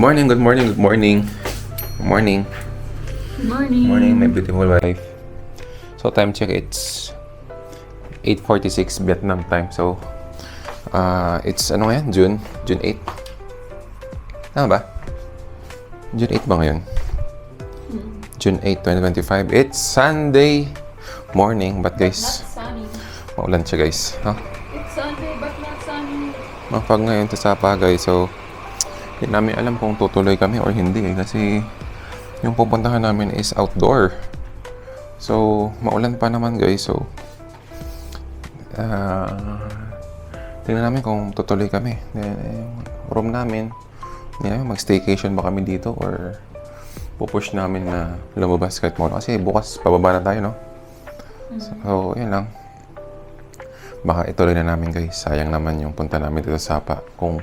morning, good morning, good morning. Good morning. Good morning. Good morning, my beautiful wife. So, time check, it's 8:46 Vietnam time. So, it's ano ngayon? June 8. Tama ba? June 8 ba ngayon? June 8, 2025. It's Sunday morning. But guys, Not sunny. maulan siya guys. Huh? It's Sunday but not sunny. Mapag ngayon sa Sapa guys. So, hindi namin alam kung tutuloy kami or hindi kasi yung pupuntahan namin is outdoor. So, maulan pa naman guys. So, tingnan namin kung tutuloy kami. Then, yung room namin, hindi namin mag-staycation ba kami dito or pupush namin na lumabas kahit muna. Kasi bukas pababa na tayo, no? So, yun lang. Baka ituloy na namin guys. Sayang naman yung punta namin dito sa Sapa. Kung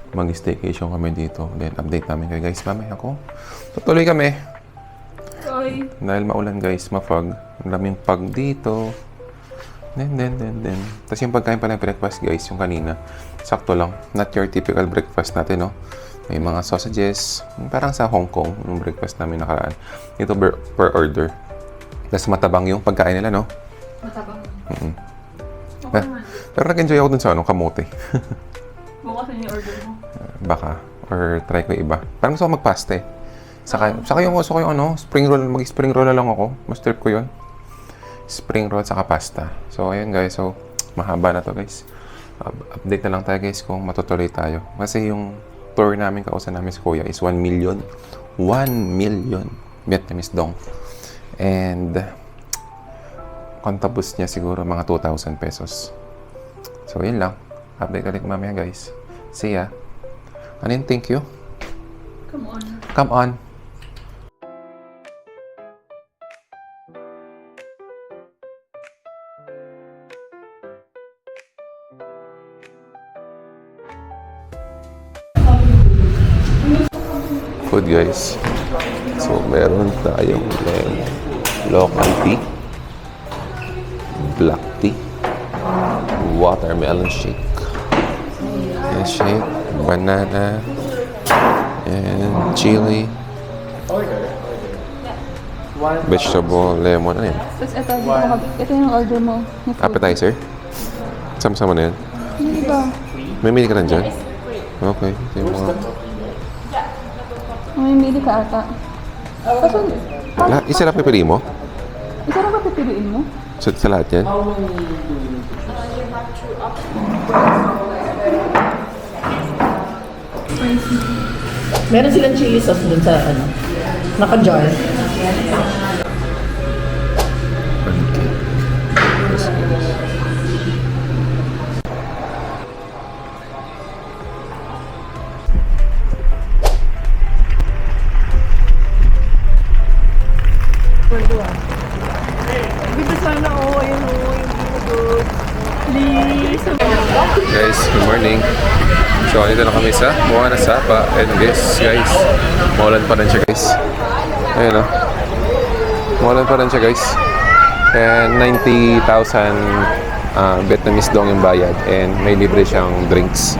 mag-staycation kami dito, then update namin kayo guys. Mamaya ako, tutuloy kami. Oy. Dahil maulan guys, mafog. Ang daming pag dito. Then. Tapos yung pagkain pala ng breakfast guys, yung kanina, sakto lang. Not your typical breakfast natin, no? May mga sausages. Parang sa Hong Kong, yung breakfast namin nakaraan. Ito per order. Tapos matabang yung pagkain nila, no? Matabang. Mm-hmm. Okay naman. Pero nag-enjoy ako dun sa kamote. Bukas na yung order mo. Baka. Or try ko iba. Parang gusto ko mag-pasta eh. Saka yung gusto ko yung spring roll. Mag-spring roll na lang ako. Mas trip ko yun. Spring roll saka pasta. So, ayan guys. So, mahaba na to guys. Update na lang tayo guys kung matutuloy tayo. Kasi yung tour namin, kausan namin si Kuya is 1 million. 1 million Vietnamese dong. And, kontabos niya siguro mga 2,000 pesos. So, yun lang. Update ulit mamaya guys. See ya. Anin, thank you. Come on. Come on. Food guys. So, meron tayong local tea, black tea, watermelon shake, banana, and chili, vegetable, lemon, ano yan? Tapos ito yung order mo. Appetizer? Sama-sama na yan? Hindi ba? May mili ka na dyan? Okay. Ito yung mga... May mili ka ata. Kaso, Isa lang pipili mo? isa lang ba pipiliin mo? Sa lahat yan? Meron silang chili sauce dun sa naka-jar. Guys, good morning. So, dito na kami sa Moana Sapa. And guys, maulan pa rin siya guys. Ayun o. Maulan pa rin siya guys. And 90,000 Vietnamese dong yung bayad. And may libre siyang drinks.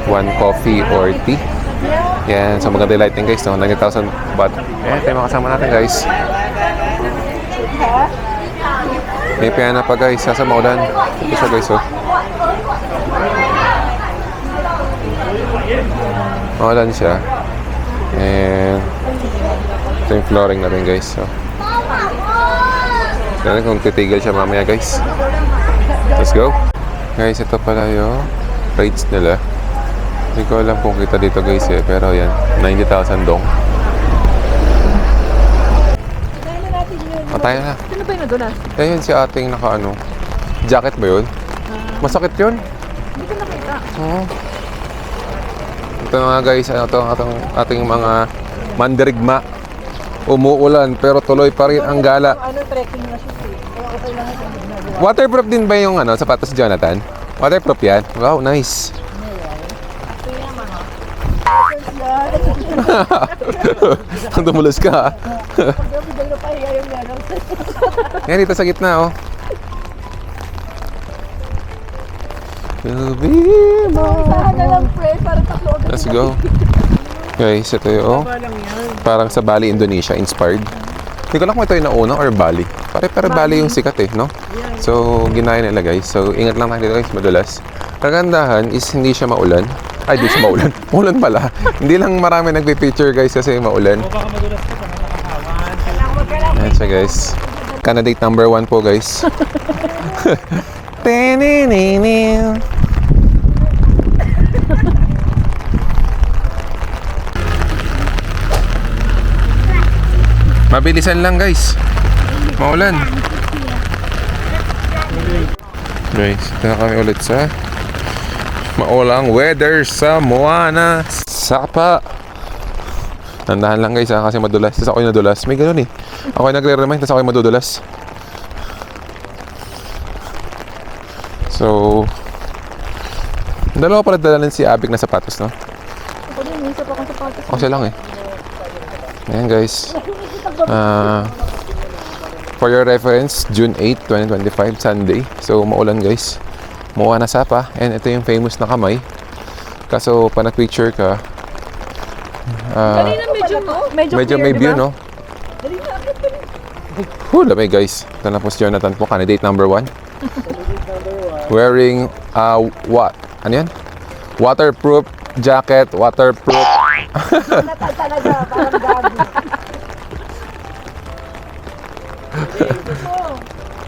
1 coffee or tea. Yan. So, maganda yung lighting guys. No? 90,000 baht. Eh, tayo makasama natin guys. May piano pa guys. Sa maulan. Ito siya guys oh. Maulan siya. And ito yung flooring natin guys. So, tignan kung titigil siya mamaya guys. Let's go. Guys, ito pala yung rates nila. Hindi ko alam kung kita dito guys eh. Pero yan, 90,000 dong. Tayo na. Sino ba yung nadulas? Ayun si ating naka jacket ba yun? Masakit yun? Hindi ko nakita. Oo. Ito nga guys, ating mga mandirigma. Umuulan pero tuloy pa rin ang gala. Trekking na siya. Okay lang ito. Waterproof din ba yung sapatos Jonathan? Waterproof yan? Wow, nice. Dumulos ka ha. Yan dito sa gitna oh. To be more. Saan na lang, pray, para tatlo agad. Let's go. Guys, ito yung parang sa Bali, Indonesia, inspired. Hindi ko lang kung ito yung nauna or Bali. Pare Bali yung sikat eh, no? So, ginaya nila guys. So, ingat lang tayo dito guys, madulas. Kagandahan is hindi siya maulan. Ay, di siya maulan. Maulan pala. Hindi lang marami nagpi-picture guys kasi maulan. Ayan siya guys. Candidate number 1 po guys. Mabilisan lang guys. Maulan. Guys, ito na kami ulit sa maulang weather sa Moana Sapa. Nandahan lang guys kasi madulas. Tapos ako'y nadulas. May ganun eh. Ako'y nagre-remind tapos ako'y madudulas. So, dalawa pala dalanin si Abik na sapatos, no? Ako din, may isa pa akong sapatos. Kasi lang eh. Ayan guys. For your reference, June 8, 2025, Sunday. So, maulan guys. Moana Sapa. And ito yung famous na kamay. Kaso, pa nag-picture ka, Kanina medyo may view, no? Lamay guys. Ito na po si Jonathan po, candidate number 1. Wearing, what? Ano yan? Waterproof jacket, waterproof. talaga, parang gabi.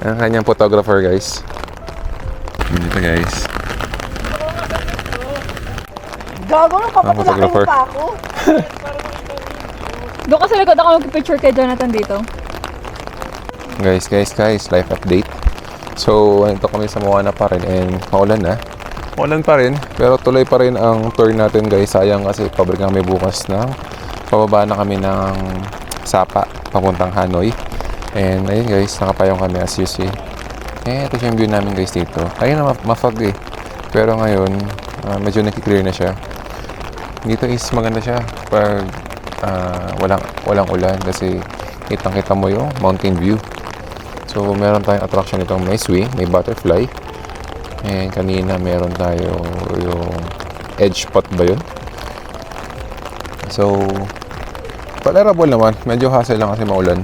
Ang kanyang photographer guys. Dito guys. Gago nga, photographer. papatulakin pa ako. Doon ka sa likod ako mag-picture kay Jonathan dito. Guys, life update. So, ito kami sa Moana pa rin and maulan na. Maulan pa rin, pero tuloy pa rin ang tour natin guys. Sayang kasi pabalik kami bukas ng pababa na kami ng Sapa, papuntang Hanoi. And ayun guys, nakapayong kami as you see. Eh, ito yung view namin guys dito. Ayun na, mafag eh. Pero ngayon, medyo nakiklear na siya. Dito is maganda siya pag walang ulan kasi kitang-kita mo yung mountain view. So, meron tayong attraction itong may swing, may butterfly. And kanina meron tayo yung edge pot ba yun? So, tolerable naman. Medyo hassle lang kasi maulan.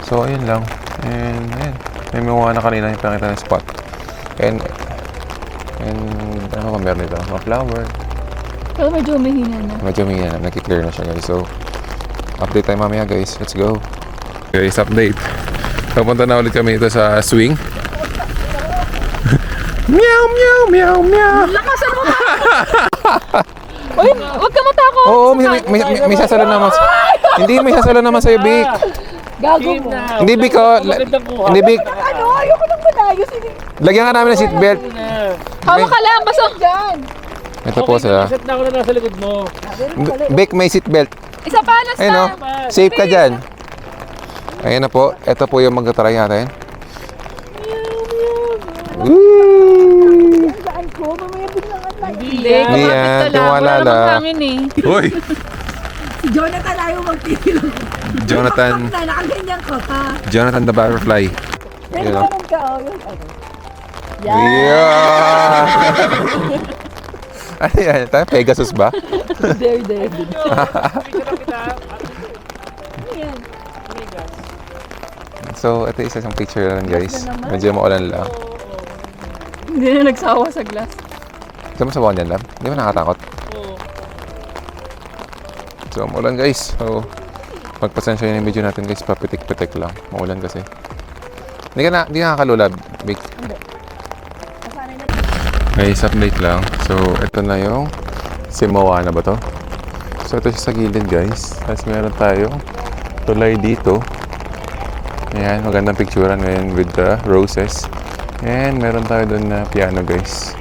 So, ayun lang. And, ayun. May mga na kanina yung pinakita ng spot. And ano ba meron dito? Mga flower. Pero medyo umihina na. Medyo may nakiklear na siya guys. So, update tayo mamaya guys. Let's go. Guys, update. Papunta na ulit kami ito sa swing. Meow, meow, meow, meow. Lakasan mo ka! Uy, huwag ka matakot! Oo, may sasalo naman. Hindi, may sasalo naman sa'yo, Vic. Gago mo. Hindi, Vic, oh. Hindi, Vic. Ano? Ayoko nang malayos. Lagyan ka namin ng seatbelt. Hawak ka lang, basta. Diyan. Ito po sila. Set na ako na nasa likod mo. Vic, may seatbelt. Isa pa, last Ayun, na. oh. Safe ka dyan. Ayun na po. Ito po yung magtatry natin. Woo! Saan ko? Mamaya biglang at lang. Hindi. Hindi yan. Tiwala lang. hangin eh. Uy! Si Jonathan ayaw magtigil. Jonathan. Nakaganyan ko pa. Jonathan the Butterfly. Pero Yun, oh. meron ka, oh. Yung ano. Yeah! Ano yan? Tayo, Pegasus ba? There. So, ito isa isang picture lang guys. Medyo maulan lang. Hindi na nagsawa sa glass. Ito mo sa buwan yan lang? Hindi mo nakatakot? So, maulan guys. So, magpasensya yun yung video natin guys. Papitik-pitik lang. Maulan kasi. Hindi nakakalula, Big. Guys, update lang. So, ito na yung si Moana ba to? So, ito siya sa gilid guys. Tapos meron tayong tulay dito. Ayan, magandang picturean ngayon with the roses. And meron tayo doon na piano guys.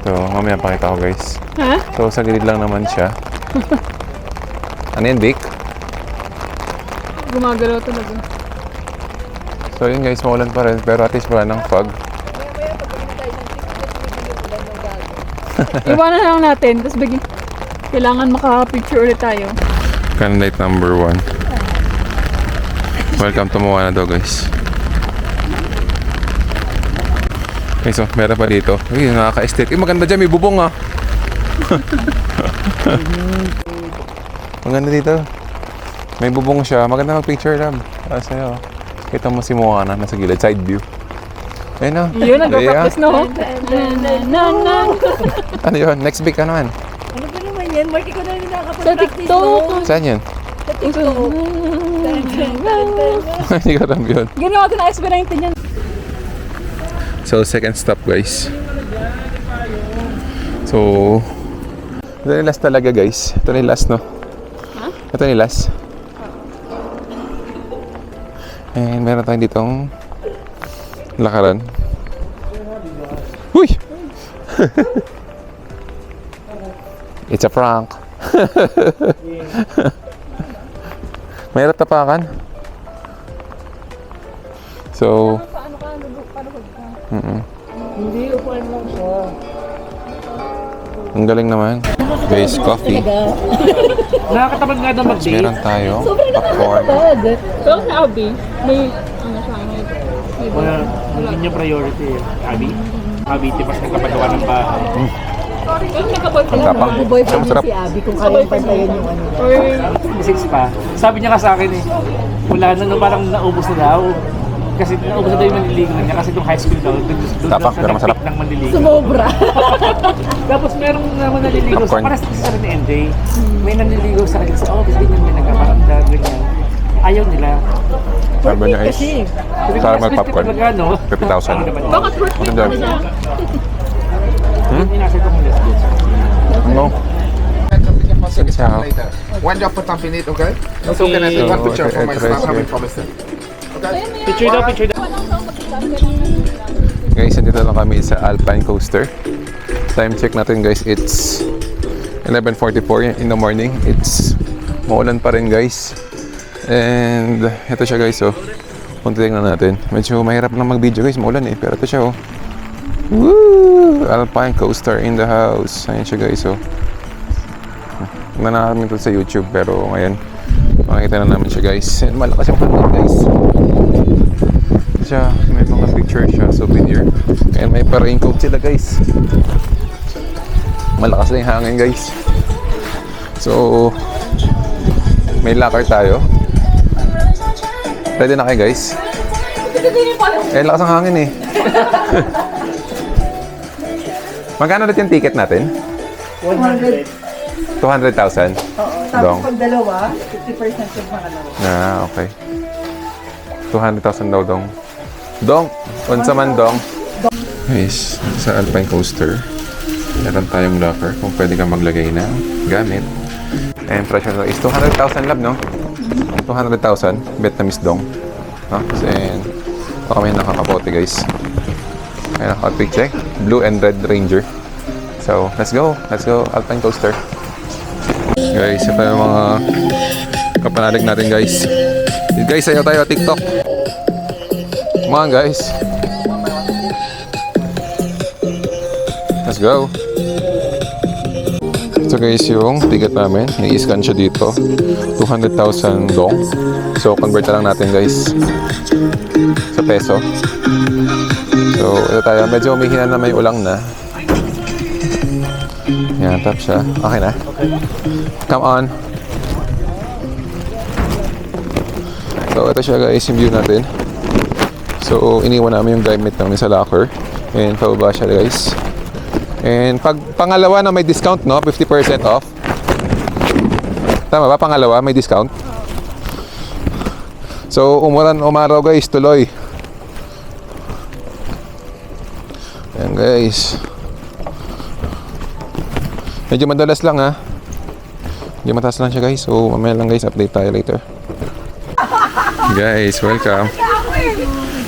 So, mamaya pakita ko guys. Ha? So, sa gilid lang naman siya. Ano yan, Vic? Gumagalaw talaga. So, yun guys, maulan pa rin. Pero at least wala ng fog. Iwanan na lang natin. Tapos kailangan makaka-picture ulit tayo. Candidate number 1. Welcome to Moana daw guys. Okay, so meron pa dito. Uy, nakaka-estate. Maganda dyan, may bubong ah. Maganda dito. May bubong siya. Maganda mag-picture, love. Para sa'yo. Kita mo si Moana nasa gilid. Side view. Ayun na. Yun, nag-practice na, oh. Ano yun? Next week, ano man? Ano ba naman yan? Mark, ikaw na rin Sa nakakapag-practice TikTok. mo. Saan yun? Sa TikTok. Hindi ko alam yun. Ginawa ko na SB19 yan. So, second stop, guys. So, ito na yung last talaga, guys. Ito na yung last, no? Ha? Ito na yung last. And meron tayong ditong lakaran. Uy! It's a prank. Mahirap tapakan. So, Paano ka? Paano ka? Hindi, upuan lang siya. ang galing naman. Guys, coffee. Nakakatamad nga daw Tapos mag-date. meron tayo popcorn. Pero sa Abby, may ano siya, may Wala, hindi niya priority eh. Abi? Abi, tipas nagkapagawa ng bahay. Pero nagka-boyfriend Ang tapang. Boyfriend Ang niya sarap. si Abby kung kayang pantayan yung ano. or 6 pa. Sabi niya ka sa akin eh, wala na, no, parang naubos na daw. Kasi naubos na daw yung manliligo niya. Kasi nung high school daw, doon Tapang, daw pero siya masarap. nag-pick ng manliligo. Sumobra. Tapos merong naman naliligo. Popcorn. Parang sa rin ni MJ. May nanliligo sa akin sa office. Ganyan, may nagkaparamdam, ganyan. Ayaw nila. Sabi niya, guys. Kasi, Sabi ko, Sarap "Mas mag-popcorn. talaga, no?" 50,000. Ano naman yun? bakit worth it Maganda. na siya? Inasal ko mong lesbian. No? Sit Ciao. later. When you put up in it, okay? So can I take one picture for my staff having promised it? Picture daw, picture daw. Guys, nandito lang kami sa Alpine Coaster. Time check natin, guys. It's 11:44 in the morning. It's maulan pa rin, guys. And ito siya, guys, oh. Kung tingnan natin. Medyo mahirap lang mag-video, guys. Maulan eh. Pero ito siya, oh. Woo! Alpine Coaster in the house. Ayan siya, guys, oh. Tingnan namin ito sa YouTube. Pero ngayon, makikita na namin siya, guys. And malakas yung hangin, guys. Siya, may mga picture siya, souvenir. And may pa-raincoat sila, guys. Malakas na yung hangin, guys. So, may locker tayo. Ready na kayo, guys? Lakas ang hangin eh. Magkano ulit yung ticket natin? 100. 200,000? oo. Dong. Tapos pag dalawa, 50% yung pangalawa. Ah, okay. 200,000 daw, Dong. Dong! Unsa man, Dong? Guys, sa Alpine Coaster, meron tayong locker kung pwede kang maglagay ng gamit. And presyo nito is 200,000 lab, no? 200,000 Vietnamese Dong. No? And ito kami nakakapote, guys. Ayan, outfit check. Blue and red Ranger. So, let's go. Let's go, Alpine Coaster. Guys, ito yung mga kapanalig natin, guys. Guys, sayo tayo TikTok. Come on, guys. Let's go. Ito, guys, yung ticket namin. I-scan siya dito. 200,000 dong. So, convert na lang natin, guys, sa peso. So, ito tayo. Medyo umihina na, may ulang na. Yan, tap siya. Okay na. Come on. So, ito siya, guys, yung view natin. So, iniwan namin yung gamit namin sa locker. And pababa siya, guys. And pag pangalawa na may discount, no? 50% off. Tama ba? Pangalawa, may discount. So, umaraw, guys, tuloy. Ayan, guys. Medyo madalas lang, ha? Medyo mataas lang siya, guys. So, mamaya lang, guys. Update tayo later. Guys, welcome.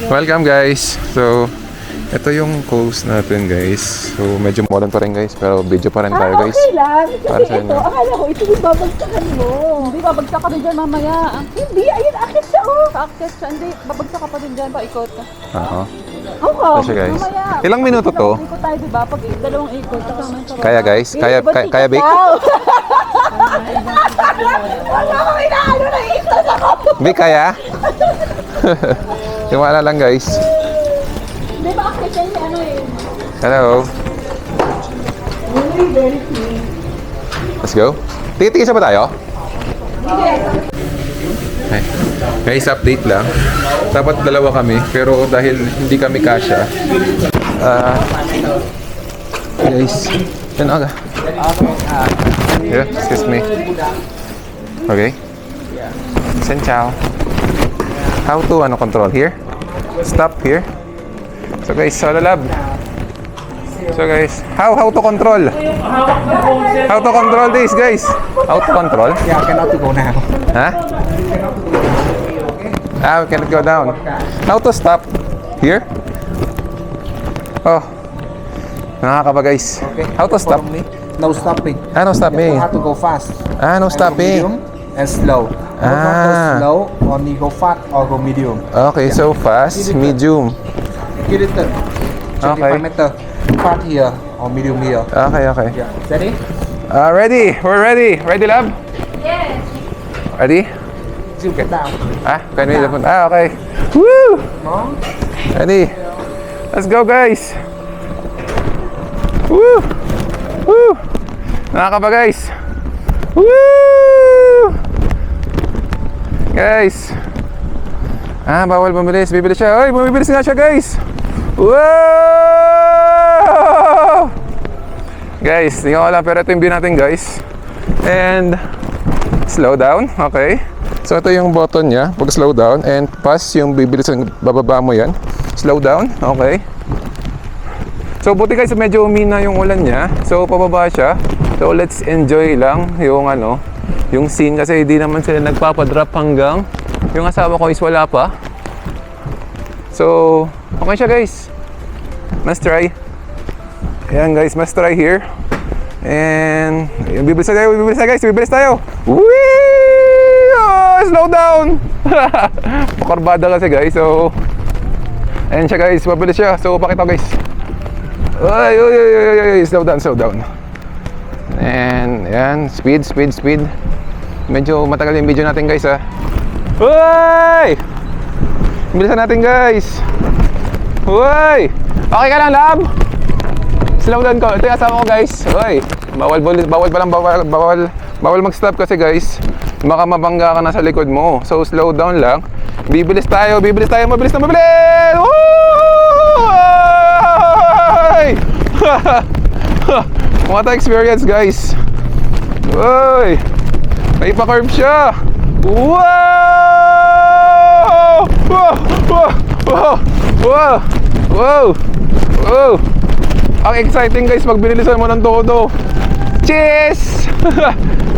Welcome, guys. So, ito yung coast natin, guys. So, medyo modern pa rin, guys. Pero video pa rin tayo, guys. Okay lang. Para Kasi sa ito, inyo. akala ko, ito yung babagsakan mo. Hindi, babagsak ka din dyan mamaya. Hindi, ayun, akit siya, oh. Sa-access siya, hindi, babagsak ka pa din dyan, paikot ka. Oo. Ako. Ito siya, guys. Mamaya. Ilang minuto to? Ikot tayo, diba? Pag dalawang ikot, kasama yung Kaya, guys? Kaya, Vic? Wala ko inaano na ito na ko. Vic, kaya? Tiwala lang, guys. Di ba access yan yung ano eh? Hello. Very, very clean. Let's go. Tigisa ba tayo? Okay. Guys, update lang. Dapat dalawa kami, pero dahil hindi kami kasya, guys, yan aga. Yeah, excuse me. Okay. Sen ciao. How to control here? Stop here. So guys, sa lab. So guys, how to control? How to control this, guys? How to control? Yeah, cannot go now. Huh? We cannot go down. How to stop? Here? Oh. Nakakaba, guys. How to stop? No stopping. No stopping. You have to go fast. No stopping. Medium and slow. Don't go slow, only go fast or go medium. Okay, so fast, medium. Kilometer. Okay. 25 meter. Fast here or medium here. Okay. Yeah. Ready? Ready. We're ready. Ready, lab? Yes. Ready? You get down. Can we okay. Woo! No? Ready? Let's go, guys. Woo! Woo! Nakakaba, guys. Woo! Guys. Bawal bumilis. Bibilis siya. Oy, bumibilis nga siya, guys. Wow! Guys, hindi ko alam, pero ito yung view natin, guys. And slow down. Okay. So ito yung button niya. Pag slow down and pass yung bibilis ng bababa mo yan. Slow down. Okay. So buti guys, medyo umina yung ulan niya. So pababa siya. So let's enjoy lang yung yung scene kasi hindi naman sila nagpapadrop hanggang yung asawa ko is wala pa. So okay siya, guys. Must try. Ayan guys, must try here. And bibilis tayo, bibilis tayo. Whee! Oh, slow down. Pakarbada kasi, guys. So ayan siya, guys, mabilis siya. So pakita, guys. Ay, slow down. And yan, speed. Medyo matagal yung video natin, guys, ha. Uy! Bilisan natin, guys. Uy! Okay ka lang, lab? Slow down ko. Ito yung asawa ko, guys. Uy! Bawal mag-stop kasi, guys. Baka mabangga ka na sa likod mo. So slow down lang. Bibilis tayo. Mabilis na mabilis. Uy! What experience, guys. Uy! May pa-curve siya. Wow! Wow! Ang exciting, guys, pag binilisan mo ng todo. Cheers!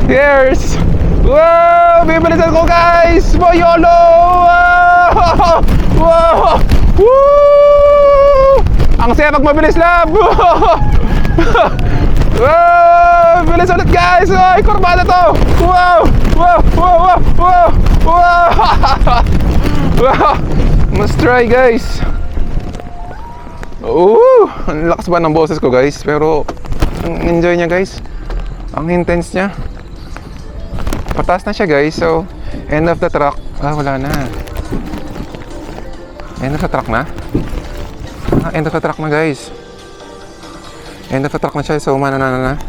Cheers! Wow! Bibilisan ko, guys! YOLO! Wow! Woo! Ang saya pag mabilis, lab! Wow! Bilis ulit, guys! Ay, kurbada to! Wow! Wow! Must try, guys! Ang lakas ba ng boses ko, guys? Pero ang enjoy niya, guys. Ang intense niya. Pataas na siya, guys. So end of the track. Wala na. End of the track na. End of the track na, guys. End of the track na siya. So umano na.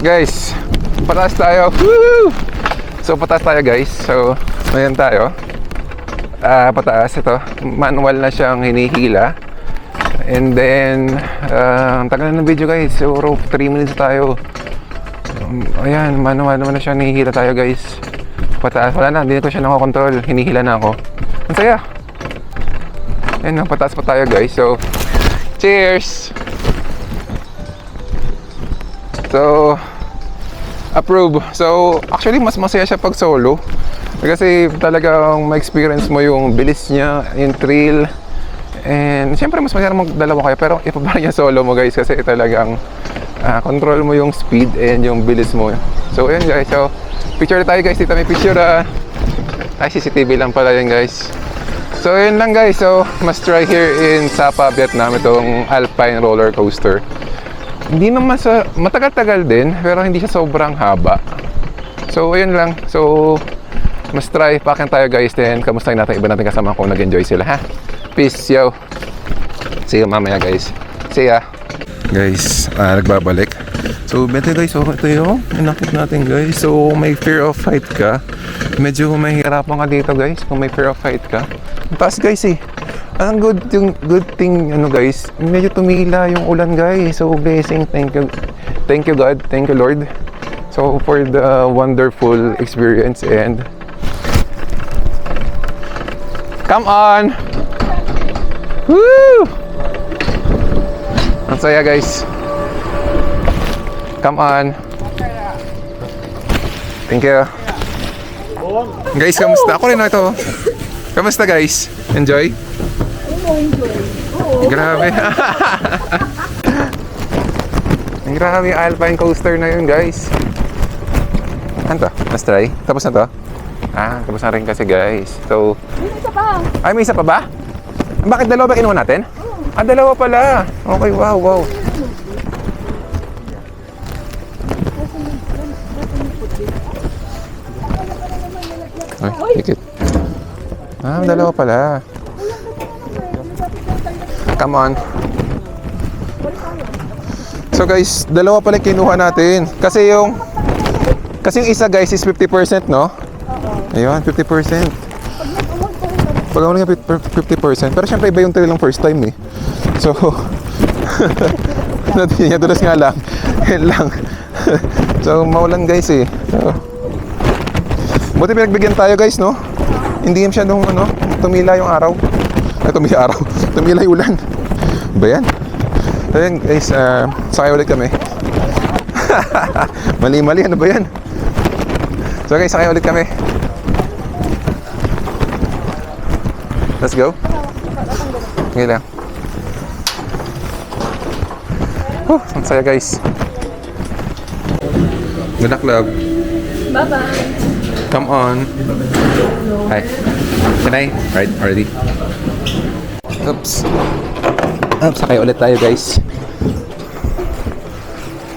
Guys, pataas tayo. Woo! So pataas tayo, guys. So ayan tayo. Pataas ito. Manual na siyang hinihila. And then ang tagal na ng video, guys. So 3 minutes tayo. Ayan, manual naman na siya. Hinihila tayo, guys. Pataas. Wala na, hindi na ko siya nakakontrol. Hinihila na ako. Ang saya. Ayan, pataas pa tayo, guys. So cheers! So approve. So actually mas masaya siya pag solo. Kasi talagang ma-experience mo yung bilis niya, yung thrill. And siyempre mas masaya magdalawa kayo. Pero iba pa rin yung solo mo, guys. Kasi talagang control mo yung speed and yung bilis mo. So ayun, guys. So picture tayo, guys. Dito may picture. CCTV lang pala yan, guys. So ayun lang, guys. So must try here in Sapa, Vietnam. Itong Alpine roller coaster. Hindi naman matagal-tagal din. Pero hindi siya sobrang haba. So ayun lang. So must try. Pakin tayo, guys. Then kamustahin natin iba natin kasama kung nag-enjoy sila, ha? Peace, yo. See you mamaya, guys. See ya. Guys, nagbabalik. So, beto guys, so ito yung inakit natin guys. So, kung may fear of height ka, medyo mahihirapan ka dito guys kung may fear of height ka. Ang taas guys eh. Ang good thing ano guys, medyo tumila yung ulan guys. So, blessing, thank you God, thank you Lord. So, for the wonderful experience and come on! Woo! Ang saya guys. Come on. Thank you. Guys, kamusta? Ako rin ito. Kamusta guys? Enjoy? Grabe. Grabe yung alpine coaster na yun guys. Ano to? Let's try. Tapos na to? Tapos na rin kasi guys. So, may isa pa ba? Bakit dalawa ba kinuha natin? Dalawa pala. Okay, wow. Ay, tikit. Dalawa pala. Come on. So guys, dalawa pala kinuha natin. Kasi yung isa guys is 50%, no? Ayun, 50%. Pag ako nga 50%. Pero syempre iba yung talagang first time eh. So, nadulas nga lang. Yan lang. So, maulan guys eh. So, buti pinagbigyan tayo guys, no? Hindi masyadong tumila yung araw. Tumila yung ulan. Ba yan? So yan guys, sakay ulit kami. Mali, ano ba yan? So guys, sakay ulit kami. Let's go. Okay lang. Ang saya guys. Good luck, love. Bye-bye. Come on. Hi. Can I ride already? Oops. Sakay ulit tayo guys.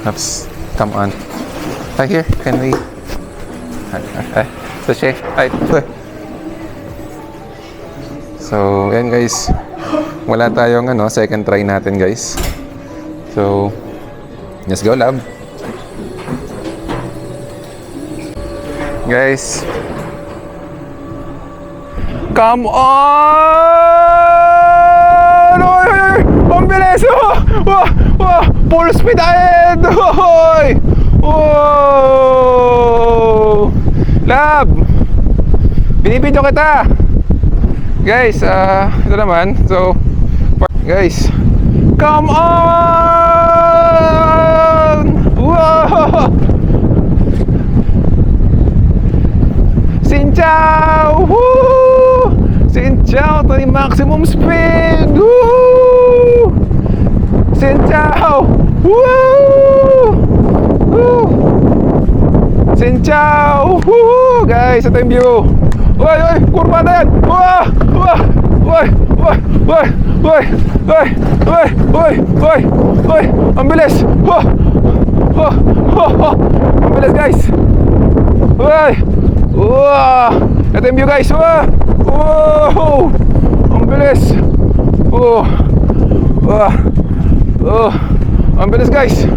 Oops. Come on. Hi here. Can we? Hi. Sashay. Hi. So, yan guys. Wala tayong second try natin guys. So, let's go love. Guys. Come on! Oy! Ang bilis! Full speed ahead! Oy! Oh! Love! Binibidyo kita! Guys, ito naman. So, guys. Come on! Wow! Xin chào! Woo! Xin chào! Ito yung maximum speed! Woo! Xin chào! Woo! Woo! Xin chào! Woo! Guys, ito yung view! Oy! Kurba na yan! Oy! Ang bilis! Ang bilis guys! Oy! Ito yung view guys! Ang bilis! Ang bilis guys!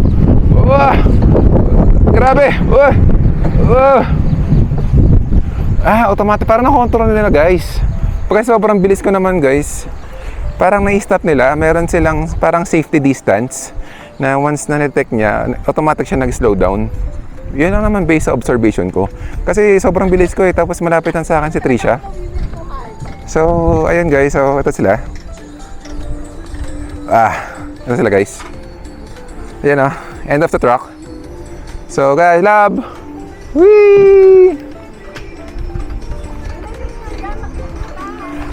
Grabe! Automatic. Parang na-control nila guys. Pagka sobrang bilis ko naman guys, parang na-stop nila. Meron silang parang safety distance na once na-detect niya, automatic siya nag-slow down. Yun lang naman based sa observation ko. Kasi sobrang bilis ko eh. Tapos malapitan sa akin si Trisha. So, ayun guys. So, ito sila. Ito sila guys. Ayan o. End of the track. So, guys, love. Whee!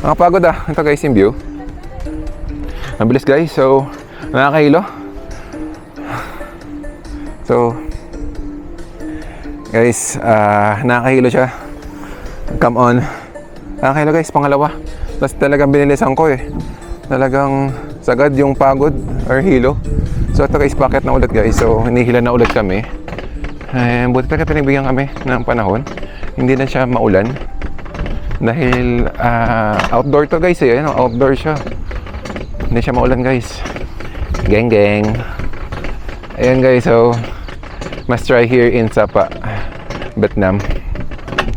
Nakapagod Ito guys yung view. Ang bilis guys. So, nakakahilo. So, guys, nakakahilo siya. Come on. Nakakahilo guys, pangalawa. Tapos talagang binilisan ko eh. Talagang sagad yung pagod or hilo. So ito guys, packet na ulit guys. So hinihila na ulit kami. Buti talaga pinagbigyan kami ng panahon. Hindi na siya maulan. Dahil outdoor to guys eh. Outdoor siya. Hindi siya maulan guys. Geng. Ayan guys, so must try here in Sapa, Vietnam,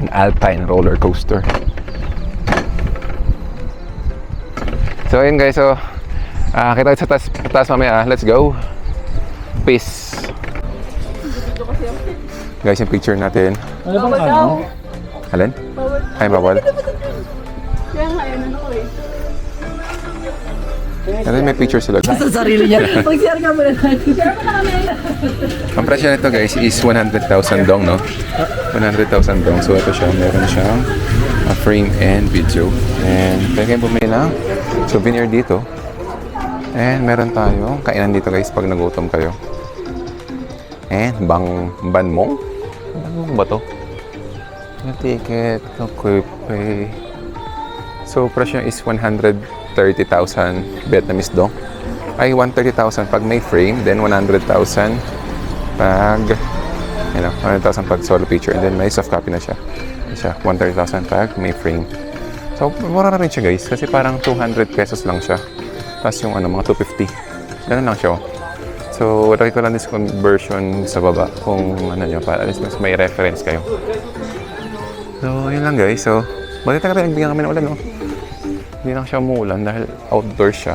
an alpine roller coaster. So ayan guys, so kita sa taas mamaya. Let's go. Peace. Guys, yung picture natin. Ano bang ano? Alin? Ay, bawal. Kaya nga, ano ko eh. Ano may picture sila? Sa sarili niya. Pag-share ka muna natin. Share mo na kami. Ang presyo nito guys is 100,000 dong, no? 100,000 dong. So ito siya, meron siyang frame and video. And pwede kayong bumili ng souvenir dito. And meron tayong kainan dito guys pag nagutom kayo. And banmong? Ano ba to? Yung ticket, quick pay. So presyo is 130,000 Vietnamese dong. Ay 130,000 pag may frame, then 100,000 pag 100,000 pag solo picture, and then may soft copy na siya. 130,000 pag may frame. So mura na rin siya guys kasi parang 200 pesos lang siya. Tapos yung mga 250. Ganun lang siya. So laki ko lang this conversion sa baba kung para at least mas may reference kayo. So yun lang guys. So bakit na nagbigyan kami ng ulan, no? Hindi lang siya umuulan dahil outdoors siya.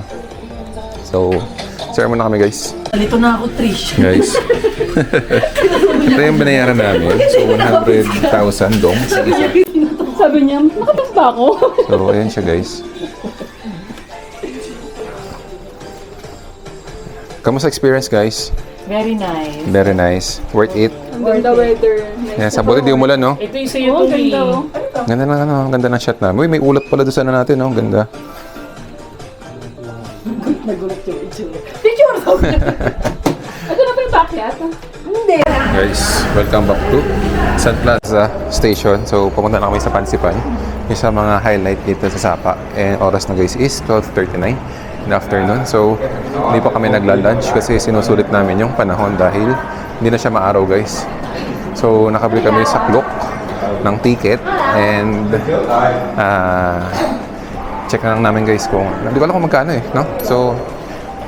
So, share muna kami guys. Nalito na ako, Trish. Guys. Ito yung binayaran namin. So, 100,000 dong. Sabi niya, nakatag ba ako? So, ayan siya guys. Kamusta experience guys? Very nice. Very nice. Worth it. Ang ganda weather. Yan, sa buti di umulan, no? Ito yung sa'yo Oo, to ganda oh. Ganda ng ganda ng shot namin. Uy, may ulat pala doon sana natin, no? Ganda. Picture daw. Ito na ba yung backyard? Hindi. Guys, welcome back to Sun Plaza Station. So, pumunta na kami sa Pansipan. Yung sa mga highlight dito sa Sapa. And oras na guys is 12:39 in the afternoon. So, hindi pa kami nagla-lunch kasi sinusulit namin yung panahon dahil hindi na siya maaraw guys. So, nakabili kami sa Klook ng ticket and check na lang namin guys kung hindi ko alam kung magkano eh, no? So,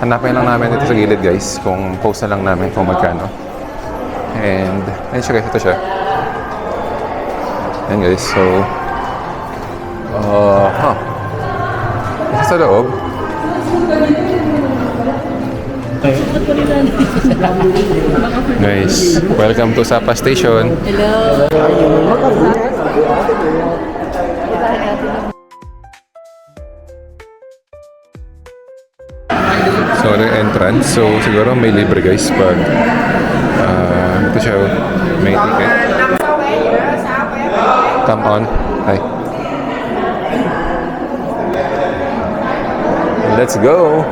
hanapin lang namin dito sa gilid guys kung post na lang namin kung magkano. And, ayun siya guys, ito siya. Ayun guys, so sa loob. Guys, welcome to Sapa Station. So, ano yung entrance? So, siguro may libre guys pag ito siya, may ticket. Come on. Hi. Let's go!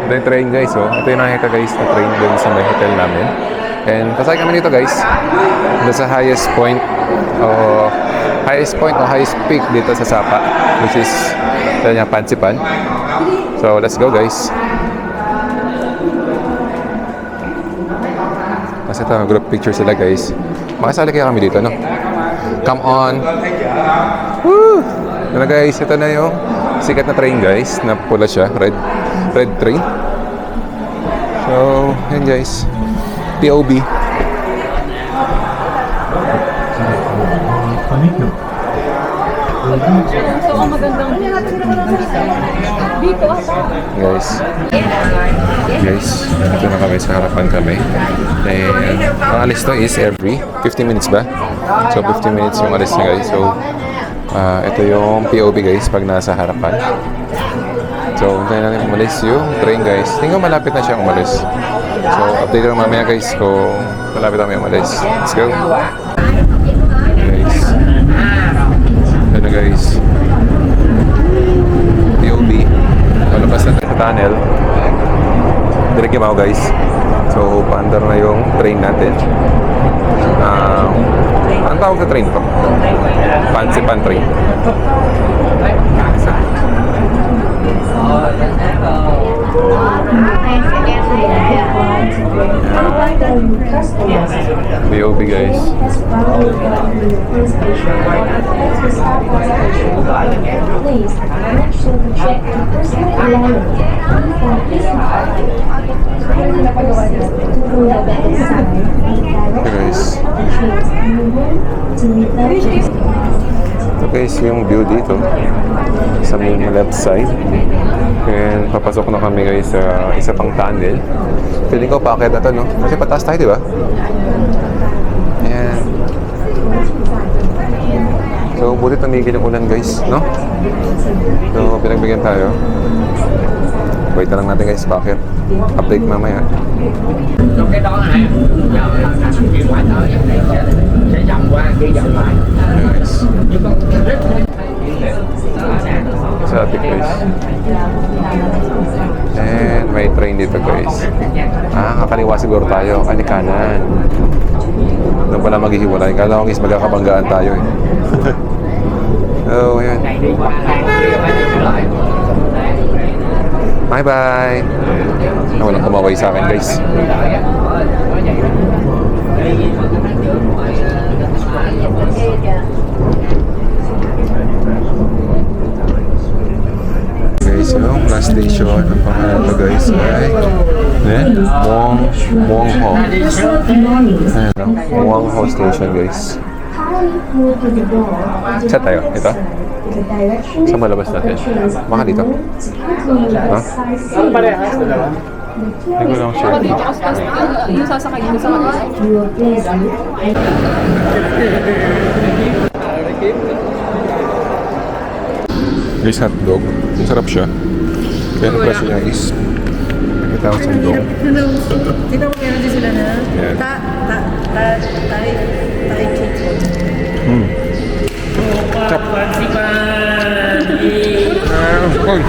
Ito yung train guys, oh. Ito yung nakita guys na train dun sa may hotel namin. And pasay kami dito guys. Doon sa highest point o highest peak dito sa Sapa, which is Pansipan. So, let's go guys. Kasi ito, group picture sila guys. Makasali kaya kami dito, no? Come on! Woo! Ito na guys, ito na yung sikat na train guys, na pula siya, red train. So, yan guys. POB. So, ang magandang dito. Guys, ito na kami sa harapan kami. And ang alis to is every 15 minutes ba? So 15 minutes yung alis na guys. So ito yung POV guys pag nasa harapan. So hintayin natin umalis yung train guys. Tingnan ko malapit na siya umalis. So update lang mamaya guys kung malapit na kami umalis. Let's go! Guys, ito na guys. POV. Palabas na sa tunnel. Direct yung guys. So, paandar na yung train natin. Anong tawag sa train ko? Pansipan train. BOB guys. guys yung view dito sa may left side. And papasok na kami guys sa isa pang tunnel. Feeling ko paakyat na to, no? Kasi pataas tayo, di ba? Ayan. So, buti tumigil yung ulan guys, no? So, pinagbigyan tayo. Wait na lang natin guys, paakyat. Update mamaya. Cái đó hả? Chuyển qua tới sẽ vòng qua kia vòng lại. Nice. Sa atin guys. And may train dito guys. Kakaliwa siguro tayo. Kanan. Doon pala maghihiwalay. Kala ko guys magkakabanggaan tayo eh. Oh, ayan. Bye bye. Walang kumaway sa akin guys. Guys, yung last station ang pangalan to guys ay Muangho. Muangho station guys. Saan tayo? Ito? Saan malabas natin? Baka dito? Ha? Ang parehas dalawa. Hindi ko lang sure. Yung sasakay dito sa kanila. Guys, hotdog. Sarap siya. Kaya ang presyo niya is 9,000 dong. Kita mo meron din sila na Yan. Thai cake. Uy!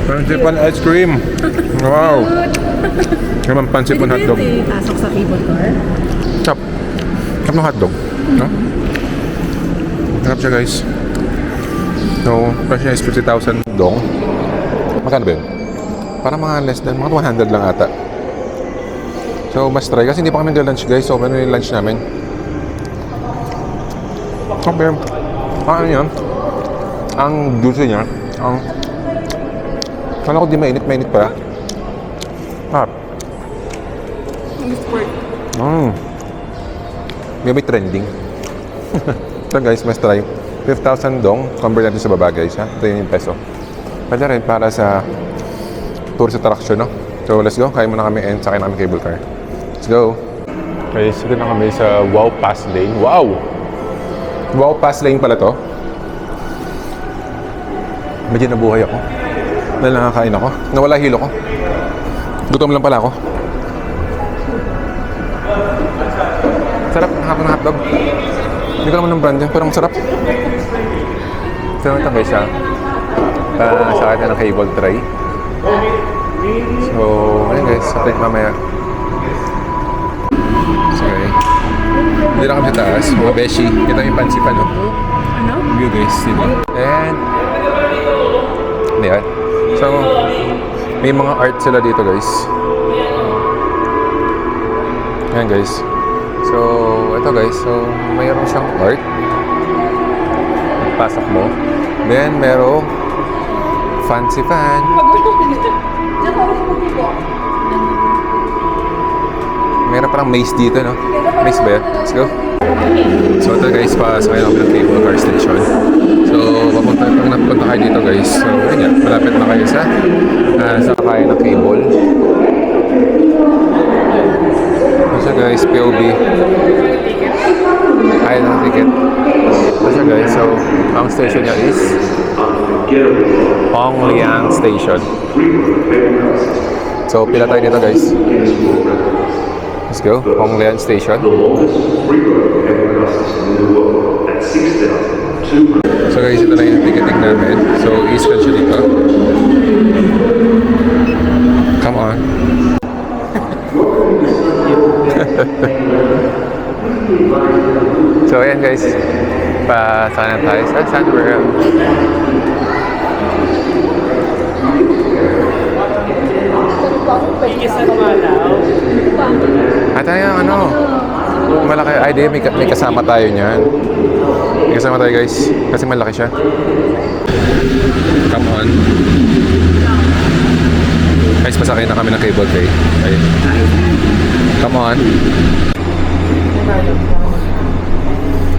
Pansipan ice cream. Wow! Naman pansipan hotdog. Pasok sa cable car. Chop. Chop ng hotdog. No? Sarap siya guys. So, presyo niya is 50,000 dong. Magkano ba yun? Parang mga less than, mga 100 lang ata. So, mas try. Kasi hindi pa kami nag-lunch guys. So, ano yung lunch namin? Okay. Ano yun? Ang dulce niya. Kala ko di mainit pala. May trending. So guys, mas try. 5,000 dong. Convert natin sa baba guys, ha? Ito yung peso. Pwede rin para sa tourist attraction, no? So let's go. Kaya muna kami and sakay na kami cable car. Let's go. Guys, ito na kami sa Wow Pass Lane. Wow! Wow Pass Lane pala to. Medyo nabuhay ako. Dahil nakakain ako. Nawala hilo ko. Gutom lang pala ako. Sarap ng hapon ng hotdog. Hindi ko naman ng brand yan, pero masarap. So ito guys ha. Sakay tayo ng cable tray. So, ayun guys. Update mamaya. So, okay. Hindi na kami sa taas. Mga beshi. Ito yung pansipan, no? Ano? View guys. Diba? And yan. So, may mga art sila dito guys. Ayan guys. So, ito guys. So, mayroon siyang art. Pasok mo. Then, merong fancy fan. Meron parang maze dito, no? Maze ba yan? Let's go. So, ito guys, pasakay lang ng cable car station. So, papunta kayo dito guys. So, ayun, malapit na kayo sa sakay ng cable. So guys, POV. Ayun ang ticket. So guys, so, ang station niya is Hongliang Station. So, pila tayo dito guys. Let's go, Hongliang Station. So guys, ito na yung ticketing namin. So, i-scan siya dito. Come on. So, ayan guys. Pasana tayo sa Sunworld. At yung ano, malaki. Ay, di, may kasama tayo niyan. May kasama tayo guys. Kasi malaki siya. Come on. Guys, pasakay na kami ng cable tray. Ayun. Come on.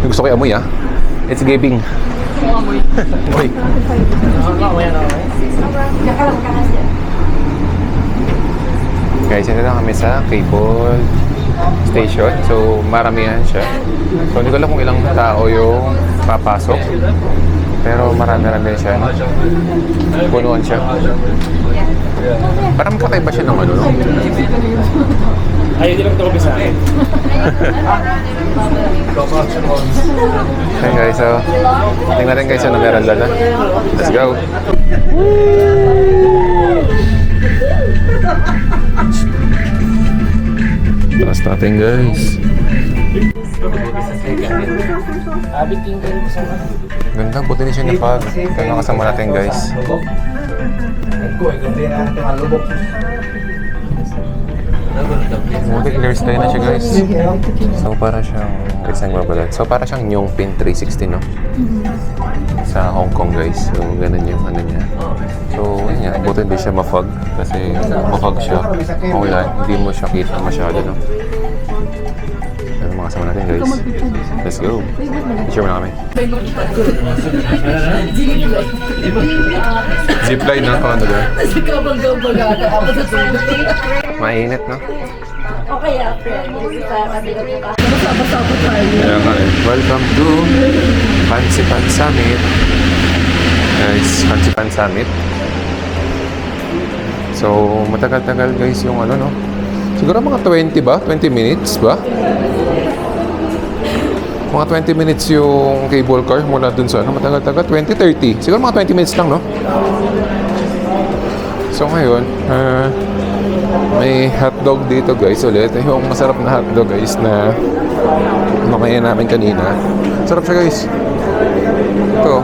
Gusto ko yung amoy ah. It's giving. Uy. Guys, ito na kami sa cable station. So, maramihan siya. So, hindi ko alam kung ilang tao yung papasok. Pero marami-rami siya. No? Punuan siya. Parang kakaiba siya ng ano, no? Ayaw nilang tumabi sa akin. Okay guys, so tingnan natin guys ano meron doon. Let's go! Taas natin guys. Abiting ko rin sa Ganda, buti na siya na pag. Kaya nakasama natin guys. Buti clear sky na siya guys. So para siyang, it's nagbabalat. So para siyang Yongpin 360 no? Sa Hong Kong guys. So ganun yung ano niya. So yun nga, buti hindi siya mafog. Kasi mafog siya. Ulan, hindi mo siya kita masyado no? Ano mga kasama natin guys. Let's go. Share mo na kami. Zipline na ako ano doon. Mainit no? Okay, friend. Kasi ka. Kaya nga eh. Welcome to Fansipan Summit. Guys, Fansipan Summit. So, matagal-tagal guys yung ano no. Siguro mga 20 ba? 20 minutes ba? Mga 20 minutes yung cable car mula dun sa ano. Matagal-tagal. 20-30. Siguro mga 20 minutes lang no. So ngayon, may hotdog dito guys ulit. Yung masarap na hotdog guys na nakain namin kanina. Sarap siya guys. Ito.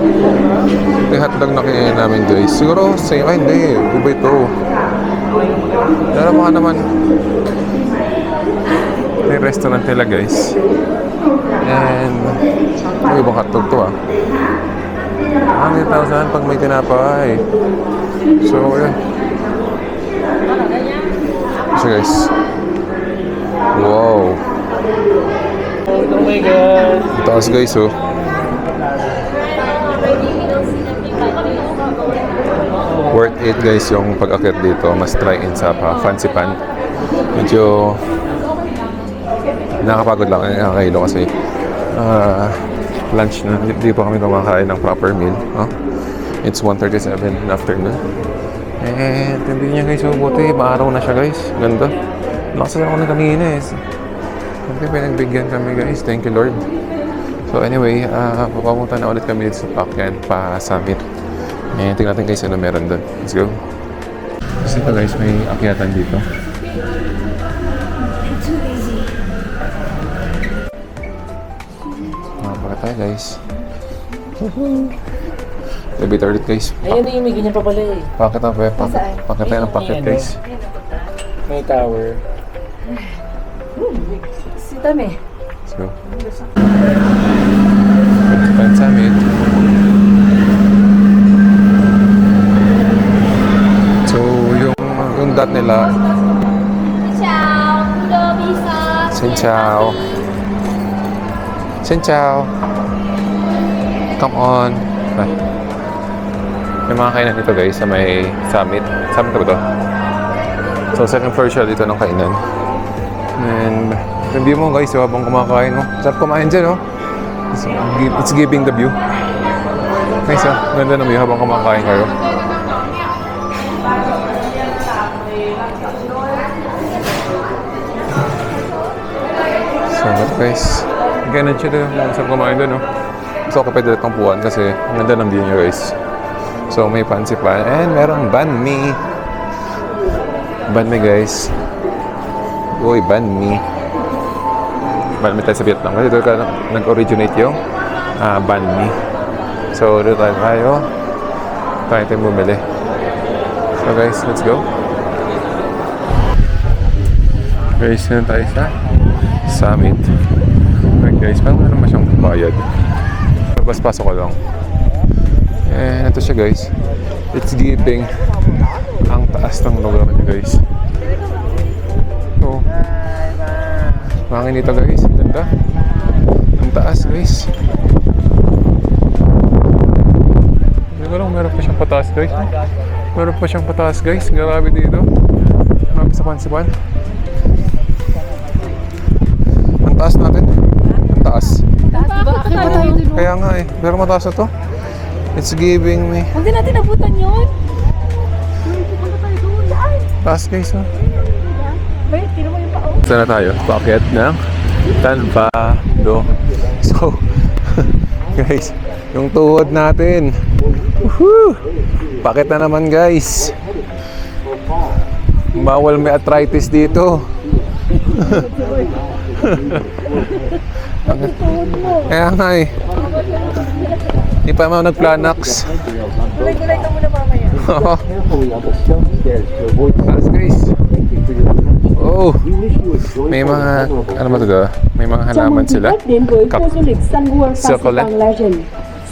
Ito yung hotdog na kinain namin guys. Siguro sa'yo ay hindi. Iba ito. Pero baka naman may restaurant nila guys. And may ibang hotdog to ah. 100,000 pag may tinapay. So yun. So guys. Wow. Oh my God. Taas guys oh. Worth it guys yung pag-akit dito. Mas try in sa Fansipan. Medyo nakapagod lang nakakailo kasi lunch na. Hindi pa kami kumakain ng proper meal. It's 1:37 in the afternoon. And hindi niya guys, buti maaraw na siya guys. Ganda. Nakasalan ako na kanina eh. Buti pinagbigyan kami guys. Thank you Lord. So anyway, papapunta na ulit kami dito sa Pakyan pa Summit. And tingnan natin guys ano meron doon. Let's go. Kasi ito guys, may akyatan dito. Mabaka tayo guys. Elevator ulit guys. Ayun na yung may ganyan pa pala eh. Pakit na pa. Pakit tayo ng pakit guys. May tower. Si Tami. Let's go. Fansipan Summit. So, yung dot nila. Xin chào. Xin chào. Come on. May mga kainan dito guys sa may Summit. Summit na ba ito? So, second floor siya dito ng kainan. And, review mo guys habang kumakain mo. Sarap kumain dyan, no? It's giving the view. Nice, ganda ng view habang kumakain kayo. So, ito guys. Ganun siya doon. Sarap kumain doon, no? Gusto ko pwede itong puwan kasi ang ganda ng view nyo guys. So, may Fansipan and merong banh mi. Banh mi guys. Uy, banh mi. Banh mi tayo sa Vietnam. Kasi doon ka nag-originate yung banh mi. So, doon tayo. Tayo bumili. So guys, let's go. Guys, yun tayo sa Summit. Okay guys, parang naman siyang bayad. Labas-pasok ko lang. And ito siya guys. It's giving ang taas ng lugar niya guys. So, hangin dito guys. Ganda. Ang taas guys. pataas guys. Meron pa siyang pataas guys. Grabe dito. Grabe sa Pansipan. Ang taas natin. Ang taas. Bakit ba tayo dun? Kaya nga eh. Pero mataas na to. It's giving me. Huwag din natin nabutan yun. Taas guys oh. Wait, tino mo yung pao. Saan na tayo? Paket ng Tanbado. So, guys, yung tuhod natin. Woohoo! Paket na naman guys. Bawal may arthritis dito. Kaya nga eh. Di pa mo nag-planax. Gulay-gulay ka muna mamaya. Oo. Taas guys. Oh. May mga, ano ba ito? May mga halaman sila. Đến với Cặp khu du lịch Sun World Chocolate. Pacific Legend.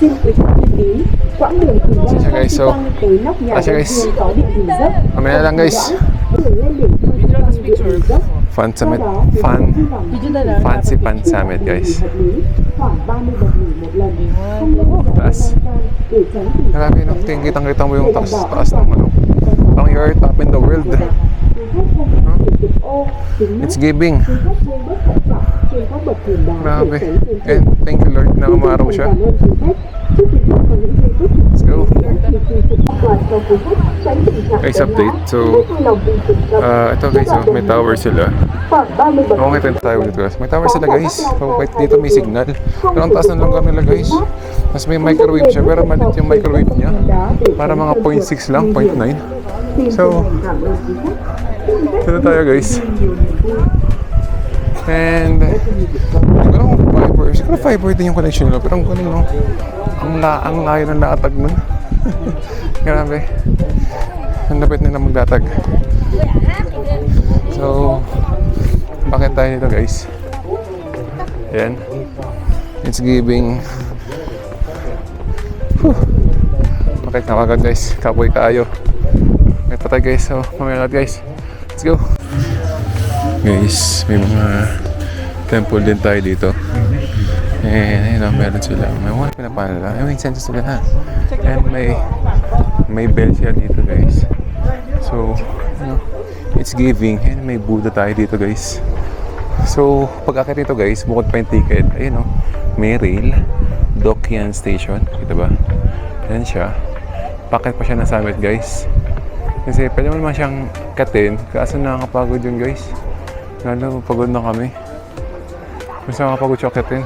Xin quý khách lưu ý, quãng đường từ ga Xin chào guys, so, Pacific tới nóc nhà chào đầu guys. tiên có địa hình dốc. Mamaya na lang guys. Đường lên đỉnh Pacific địa hình dốc. Fun Sau summit. đó, thì Fun. hy vọng Fancy Pan Summit guys. hợp lý, khoảng 30 bậc nghỉ một lần. Không nên hoạt động Taas. lan can để tránh tình trạng Grabe no. Kitang-kita mo yung taas ng ano. Pang you're top in the world. It's giving. Grabe. And thank you Lord na umaraw siya. Let's go. Guys, update. So, ito guys, oh, may tower sila. Oo, may tayo dito guys. May tower sila guys. So, kahit dito may signal. Pero ang taas ng lugar nila guys. Mas may microwave siya, pero malit yung microwave niya. Para mga 0.6 lang, 0.9. So, dito tayo guys. And, siguro fiber. Siguro fiber din yung connection nila. Pero ang galing no. Ang layo ng latag nun. Grabe. Ang lapit nila maglatag. So, bakit tayo dito guys? Ayan. It's giving. Bakit na agad guys? Kapoy tayo. Ito tayo guys. So, mamaya lahat guys. Let's go. Guys, may mga temple din tayo dito. And ayun, meron sila. May mga pinapanala. May incense sila ha. And may bell siya dito guys. So, it's giving. And may Buddha tayo dito guys. So, pag akit nito guys, bukod pa yung ticket. Ayun o, may rail. Dokyan Station. Kita ba? Ayan siya. Packet pa siya ng summit guys. Kasi pwede mo naman siyang katin. Kaso nakakapagod yun guys. Lalo, pagod na kami. Mas nakakapagod siya katin.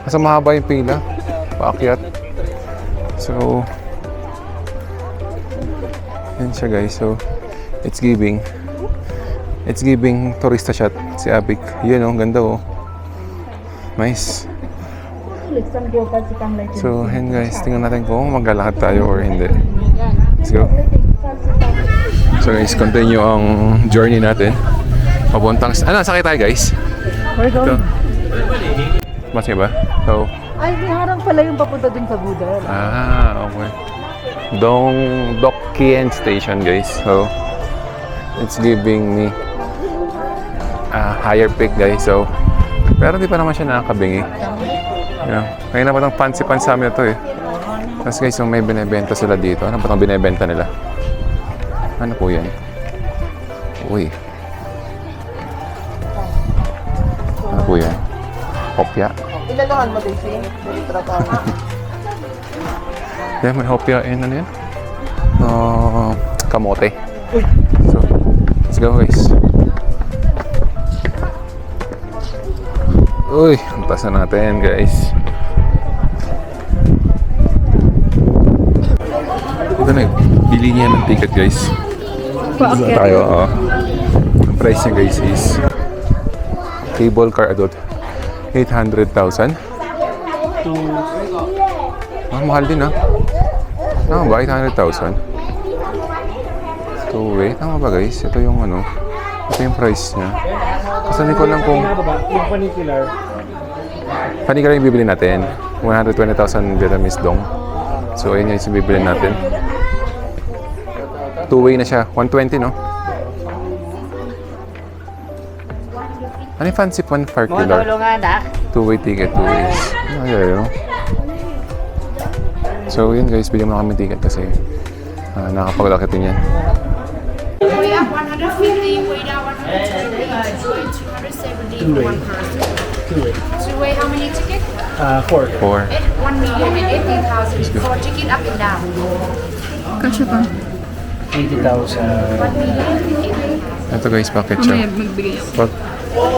Kasi mahaba yung pila. Paakyat. So, yan siya guys. So, it's giving. It's giving tourista shot. Si Abik. Yun oh, ganda oh. Nice. So, yan guys. Tingnan natin kung maglalakad tayo or hindi. Let's go. So guys, continue ang journey natin. Papuntang... Ano, sakay tayo guys? We're Ito. going. Mas ba? So, Ay, may harang pala yung papunta dun sa Buddha. okay. Dokyan Station guys. So, it's giving me a higher peak guys. So, pero di pa naman siya nakakabingi. Yeah. Kaya na pa itong fancy pansami na to eh. Tapos guys, yung may binibenta sila dito. Ano ba itong binibenta nila? Ano po yan? Uy. Ano po yan? Hopya? Ilaluhan mo din siya. Yeah, may hopya and ano yan? Kamote. So, let's go guys. Uy, ang taas na natin guys. Ito na, bili niya ng ticket guys. Paakyat. Tayo, ang price niya guys is cable car adult 800,000. Mahal din ah. Tama ba? 800,000. Two-way. Tama ba guys? Ito yung ano. Ito yung price niya. Kasi hindi ko alam kung Yung funicular. funicular yung bibili natin. 120,000 Vietnamese dong. So ayun yung bibili natin. Two-way na siya. 120 no? Ano yung fancy pan particular? Two-way ticket, two ways. Ano yun? So yun guys, bigyan mo na kami ticket kasi nakapag-lakit din yan. Way up 150, way down 120, way 270 for one person. Two-way, how many tickets? 4. 4. 1,018,000 for ticket up and down. Kasya pa. 80,000. Ito guys, package siya. Mamaya magbigay ako. Pag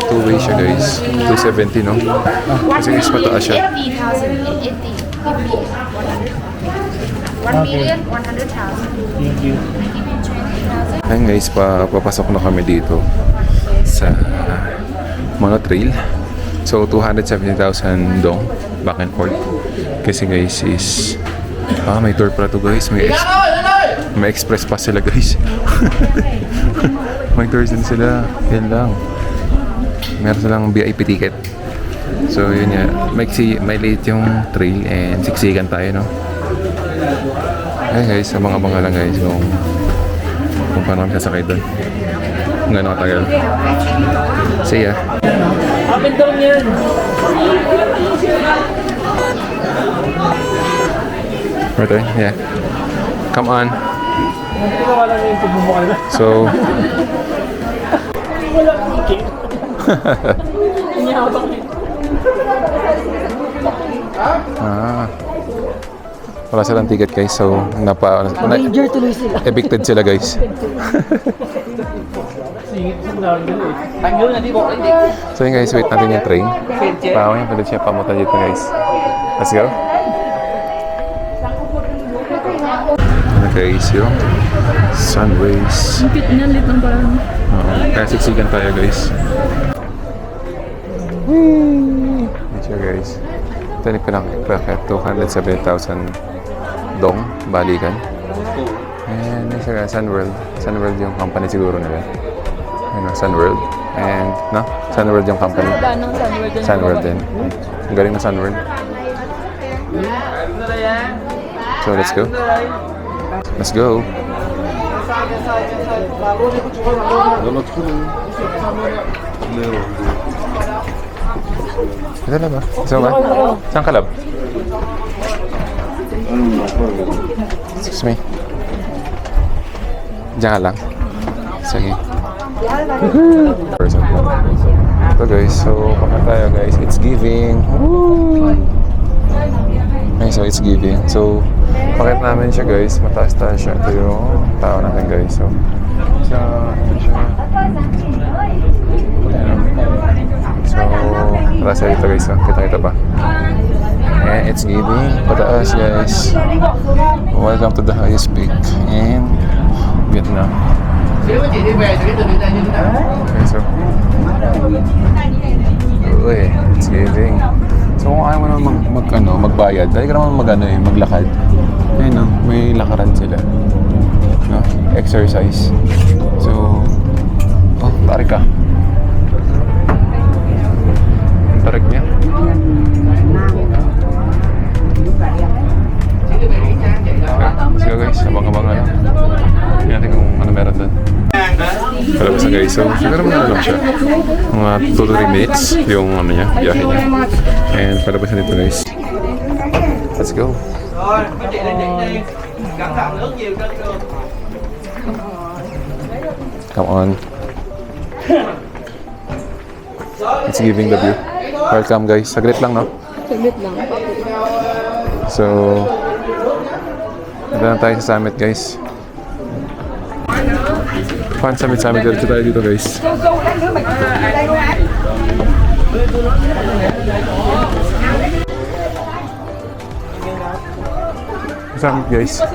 two-way siya guys, 270 no? Kasi guys, mataas siya. 80,000 1,100,000. Thank you. Ayun guys, papasok na kami dito sa monotrail. So 270,000 dong back and forth. Kasi guys is may tour pala to guys. May express pass sila guys. May tours din sila. Yan lang. Meron silang VIP ticket. So yun nga, may late yung trail and siksikan tayo no. Ayun guys, abang-abang lang guys kung paano kami sasakay doon. Kung gano'ng katagal. See ya. Up and down yan. Right, yeah. Come on. Wala lang yung pagmumukha nila. So, wala silang ticket guys. So, Ranger tuloy sila. evicted sila guys. So yun guys, wait natin yung train. Parang yung pwede siya pamunta dito guys. Let's go. Ano guys, yung sunways. Ang cute niya, lit lang parang. Kaya siksikan tayo guys. Ito guys. Ito yung pinakakit 270,000 dong, balikan. And yun siya guys, Sunworld. Sunworld yung company siguro nila. Yun ang Sunworld. And, no? Sunworld yung company. Wala nang Sunworld din. Sunworld din. Ang galing na Sunworld. So, let's go. Let's go. Ito na ba? Gusto mo ba? Saan ka lab? Excuse me. Diyan ka lang. Sige. Ito guys, so baka tayo guys, it's giving. Okay, so it's giving. So, pakit namin siya guys, mataas-taas siya. Ito yung tao natin guys. So, ito siya. So, mataas siya dito guys. So, kita-kita pa. And it's giving. Pataas guys. Welcome to the highest peak in Vietnam. Okay, so uy, it's giving. So kung ayaw mo naman magbayad, dahil ka naman maglakad. Ayun no, may lakaran sila. No? Exercise. So, tarik ka. Ang tarik niya. Okay, let's go guys, abang-abang na lang. Tingnan natin kung ano meron doon. Palabas na guys, so siguro mga lang siya. Mga 2 to 3 minutes yung ano niya, biyahe niya. And palabas na dito guys. Let's go. Come on. It's giving the view. Welcome guys, saglit lang no? Saglit lang. So, ito na tayo sa summit guys. Fun summit. Diretso tayo dito guys. Summit guys.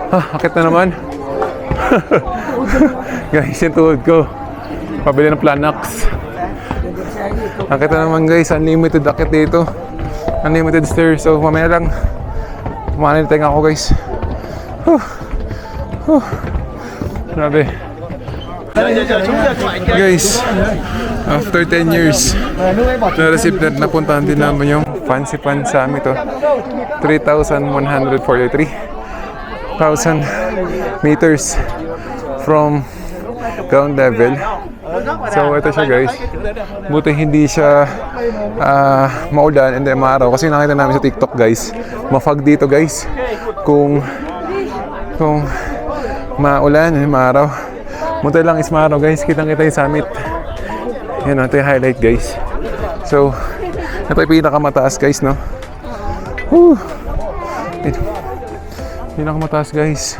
Akit na naman. Guys, yung tuhod ko. Pabili ng Planax. Akit na naman guys. Unlimited akit dito. Unlimited stairs. So mamaya lang kumain tayo ako guys. Grabe. Guys, after 10 years, na-receive na napuntahan din namin yung Fancy Pan Summit. 3,143,000 meters from ground level So ito siya guys. Buti hindi siya maulan and then maaraw. Kasi nakita namin sa TikTok guys. Mafag dito guys. Kung maulan, maaraw. Buti lang is maaraw guys. Kitang-kita yung summit. Yan, ito yung highlight guys. So, ito yung pinakamataas guys, no? Woo! Pinakamataas guys.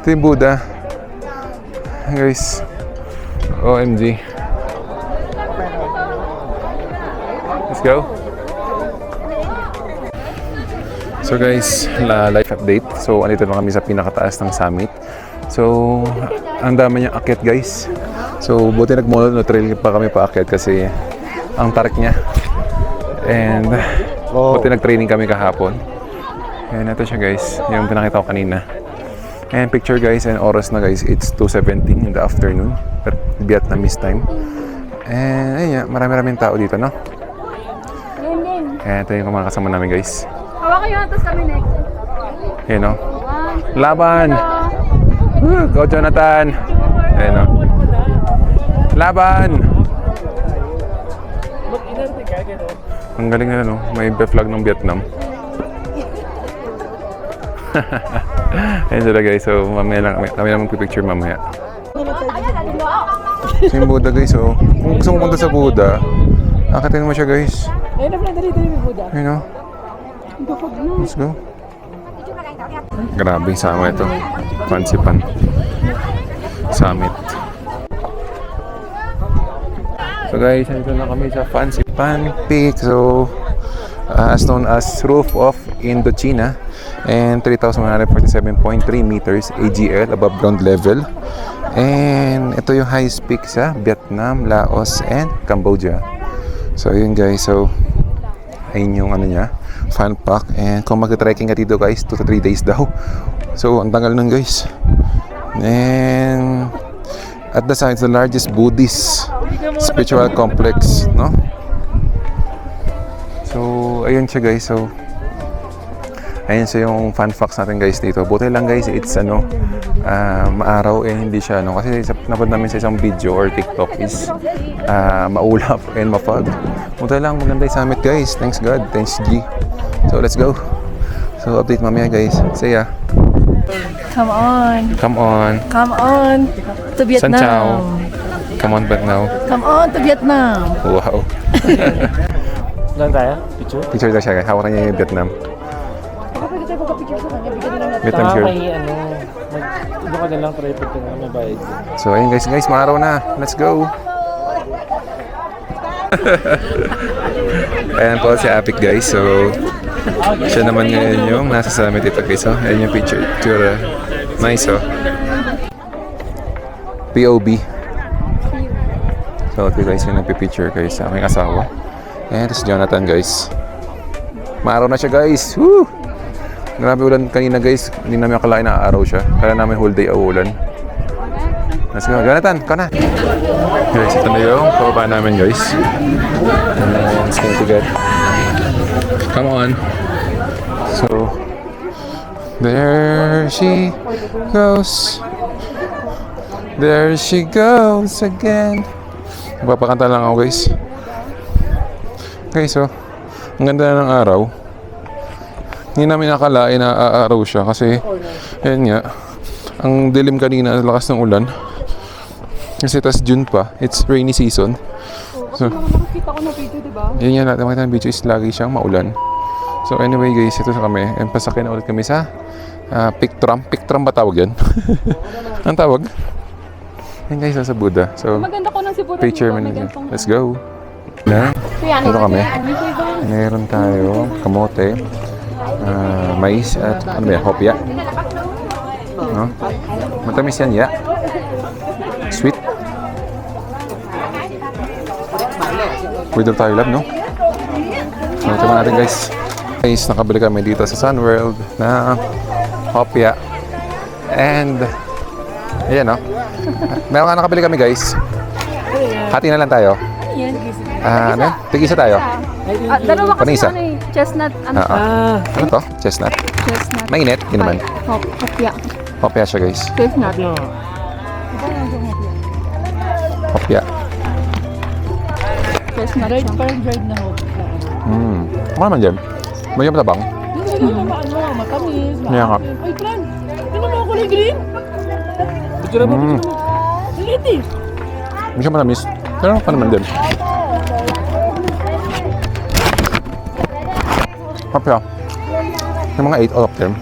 Ito yung Buddha. Guys. OMG. Let's go. So guys, life update. So, andito na kami sa pinakataas ng summit. So, ang dami niyang akyat guys. So, buti nag-mono trail pa kami paakyat kasi ang tarik niya. And, buti nag-training kami kahapon. And ito siya guys, yung pinakita ko kanina. And picture guys, and oras na guys, it's 2:17 in the afternoon. Vietnamese time. And ayun, marami-raming tao dito, no? And ito yung mga kasama namin guys. Hawa kayo, tapos kami next. Ayun, no? Laban! Go Jonathan! Ayun, no? Laban! Ang galing nila, no? May flag ng Vietnam. Ayun sila guys, so mamaya lang kami lang magpipicture mamaya. So yung Buddha guys, so kung gusto mo punta sa Buddha, akitin mo siya guys. Ayun na pala, dali may Buddha. Ayun o. Let's go. Grabe sama ito. Pansipan Summit. So guys, nandito na kami sa Fansipan Peak. So as known as Roof of Indochina. And 3,147.3 meters AGL above ground level. And ito yung highest peak sa Vietnam, Laos, and Cambodia. So yun guys, so ayun yung ano niya, fun pack. And kung mag-trekking ka dito guys, 2 to 3 days daw. So ang tagal nun guys. And at the site, the largest Buddhist spiritual complex, no? So ayun siya guys, so ayun so yung fun facts natin guys dito. Buti lang guys, it's maaraw hindi siya kasi napanood namin sa isang video or TikTok is maulap and mafog. Buti lang, maganda yung summit guys. Thanks God, thanks G. So let's go. So update mamaya guys. See ya. Come on. Come on. Come on to San Chao. Vietnam. Come on back now. Come on to Vietnam. Wow. Saan tayo? Picture? Picture daw siya guys. Hawakan niya yung Vietnam. Pwede tayo magka-picture sa kanya, bigyan na lang natin. Vietnam shirt. Iba ka na lang tripod ka na, may bayad. So ayun guys, maaraw na. Let's go. Ayan po si Apik guys. So siya naman ngayon yung nasa summit dito guys. So ayan yung picture. Nice oh. POB. So ito guys yung nagpipicture guys sa aking asawa. Ayan, ito si Jonathan guys. Maaraw na siya guys. Woo! Grabe ulan kanina guys. Hindi namin akalain na araw siya. Kaya namin whole day ulan. Let's go. Jonathan, ka na. Guys, ito na yung pababa namin guys. And it's going to get. Come on. So, there she goes. There she goes again. Magpapakanta lang ako guys. Guys, so, ang ganda na ng araw. Hindi namin nakalain na aaraw siya kasi ayun nga, ang dilim kanina, ang lakas ng ulan. Kasi tas June pa, it's rainy season. So, Nakakita ko na video, diba? yun nga natin makita ng video is lagi siyang maulan. So anyway guys, ito sa kami. And pasakay na ulit kami sa Pictram. Pictram ba tawag yan? Ang tawag? Yan guys, sa Buddha. So, Maganda ko ng si Buddha. picture man nila. Let's go. Na, ito kami. Meron tayo kamote, mais at ano ba yan? Hopya. No? Matamis yan, ya. Sweet. Pwede tayo lab, no? So, ito natin guys. Guys, nakabili kami dito sa Sun World na hopya. And, ayan, no? Meron nga nakabili kami guys. Hati na lang tayo. Ano? Tigisa tayo. Dalawa kasi Panisa. ano eh, chestnut, ano, Ano to? Chestnut? chestnut. Mainit? Yun naman. Hopya. Hopya siya guys. Chestnut. Hopya. First na Dried, parang dried na hope. Ano naman dyan? May matabang? Hindi naman matamis. Kaya nga. Ay, Fran! Hindi naman ako kulay green. Picture mo. Lilit eh. Hindi siya matamis. Pero ano pa naman din? Hopya. Yung mga 8 out of 10.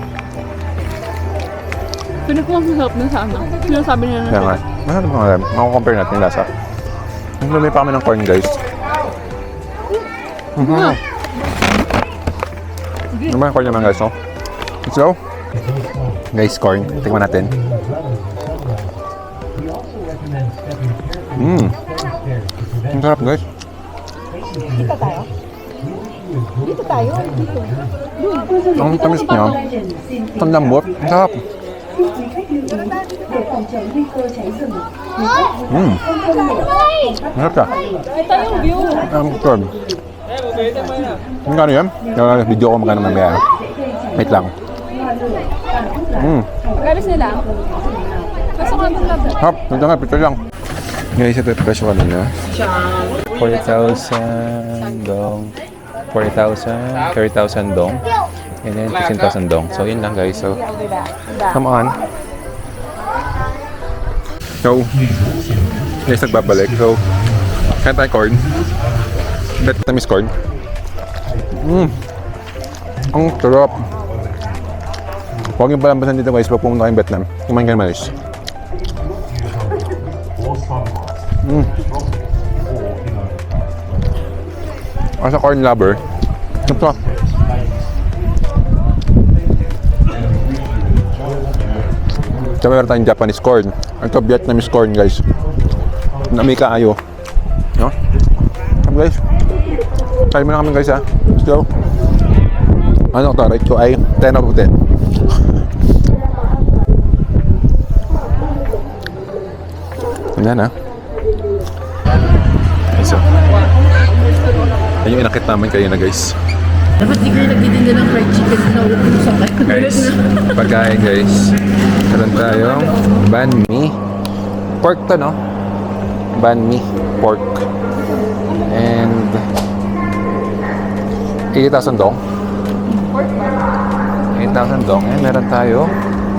Pinagkulang masarap na sa ano. Sinasabi nila na Kaya nga. Masarap mga alam. Makakompare natin yung lasa. Naglumay pa kami ng corn, guys. Ano ba yung corn naman, guys, no? Let's go. Guys, corn. Tingnan natin. Ang sarap, guys. Dito tayo. Dito tayo. Dito. Ang tamis niya. Ang lambot. Ang sarap. Ang sarap siya. Tayong view. Ang corn. Magkano yan? Yung video ko magkano mamaya. Wait lang. Galis nila. Kaso nga lang. Hop, ito nga, picture lang. Guys, ito yung presyo kanina. 40,000 dong. 40,000, 30,000 dong. And then 15,000 dong. So, yun lang guys. So, come on. So, guys, nagbabalik. So, kaya tayo corn. Vietnamese corn. Ang sarap. Huwag yung palambasan dito guys. Pag pumunta kayong Vietnam, kumain kayo malis. As a corn lover, ito. Tsaka meron tayong Japanese corn. Ito Vietnamese corn guys. Na may kaayo. No? Come guys. Try mo na kami guys ha. Let's go. Ano ito? Rate ko ay 10 out of 10. Yan ha. So, yan yung inakit namin kayo na guys. Dapat di ko nagtitinda ng fried chicken na uubusan ka. Guys, pagkain guys. Meron tayong banh mi. Pork to no? Banh mi. Pork. And 80,000 dong. 8,000 dong. And meron tayo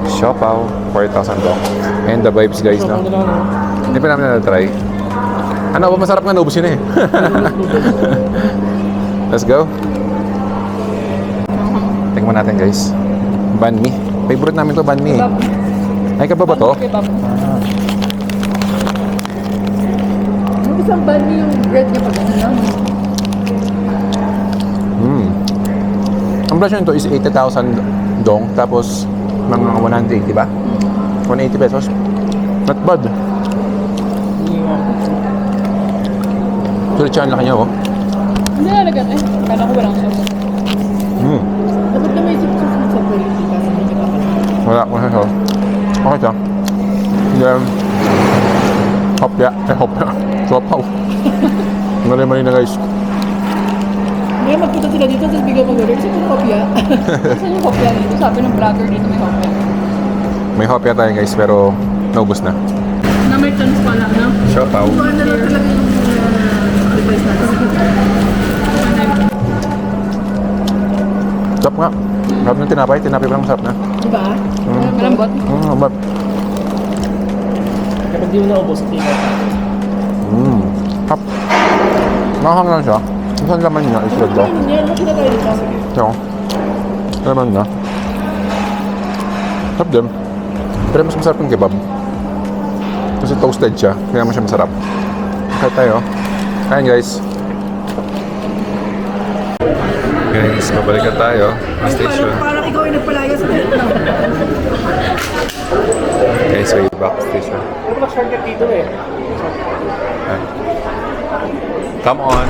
siopaw. 4,000 dong. And the vibes guys no? Hindi pa namin na-try. Ano ba masarap nga naubos yun eh. Let's go. Tingnan natin guys. Banh mi. Favorite namin to banh mi. Ay ka ba to? Yung isang banh mi yung bread niya pag ano lang. Ang presyo nito is 80,000 dong. Tapos mga 180 ba? 180 pesos. Not bad. Sulit siya ang laki niya oh. Hindi nalagyan eh. Kala ko walang sauce. Dapat na may sauce sa bread yung dito. Sa medyo kapal. Wala ko siya. Okay siya. Then, hopya. Hopya. Sopaw. Mali-mali na guys. Ngayon magpunta sila dito, tapos bigyan mag-order. Kasi kung kopya. Saan yung kopya dito? Sabi ng vlogger dito may kopya. May hopya tayo guys pero naubos na. Na may chance pa lang, no? Sopaw. Ano na lang talaga yung advice natin. Sarap nga. Sarap ng tinapay. Tinapay pa lang masarap na. Diba? Malambot. Malambot. Kapag di mo naubos, tingnan ka. Hap. Nakahang lang siya. Saan laman niya? Isulad daw. Hindi, ano kinakain dito? Ito. Laman na. Sarap din. Pero mas masarap yung kebab. Kasi toasted siya. Kaya mas siya masarap. Okay tayo. Kain guys. Guys, babalik na tayo. Station. Parang ikaw ay nagpalaya sa Vietnam. Guys, way back station. Ito ba shortcut dito eh? Come on.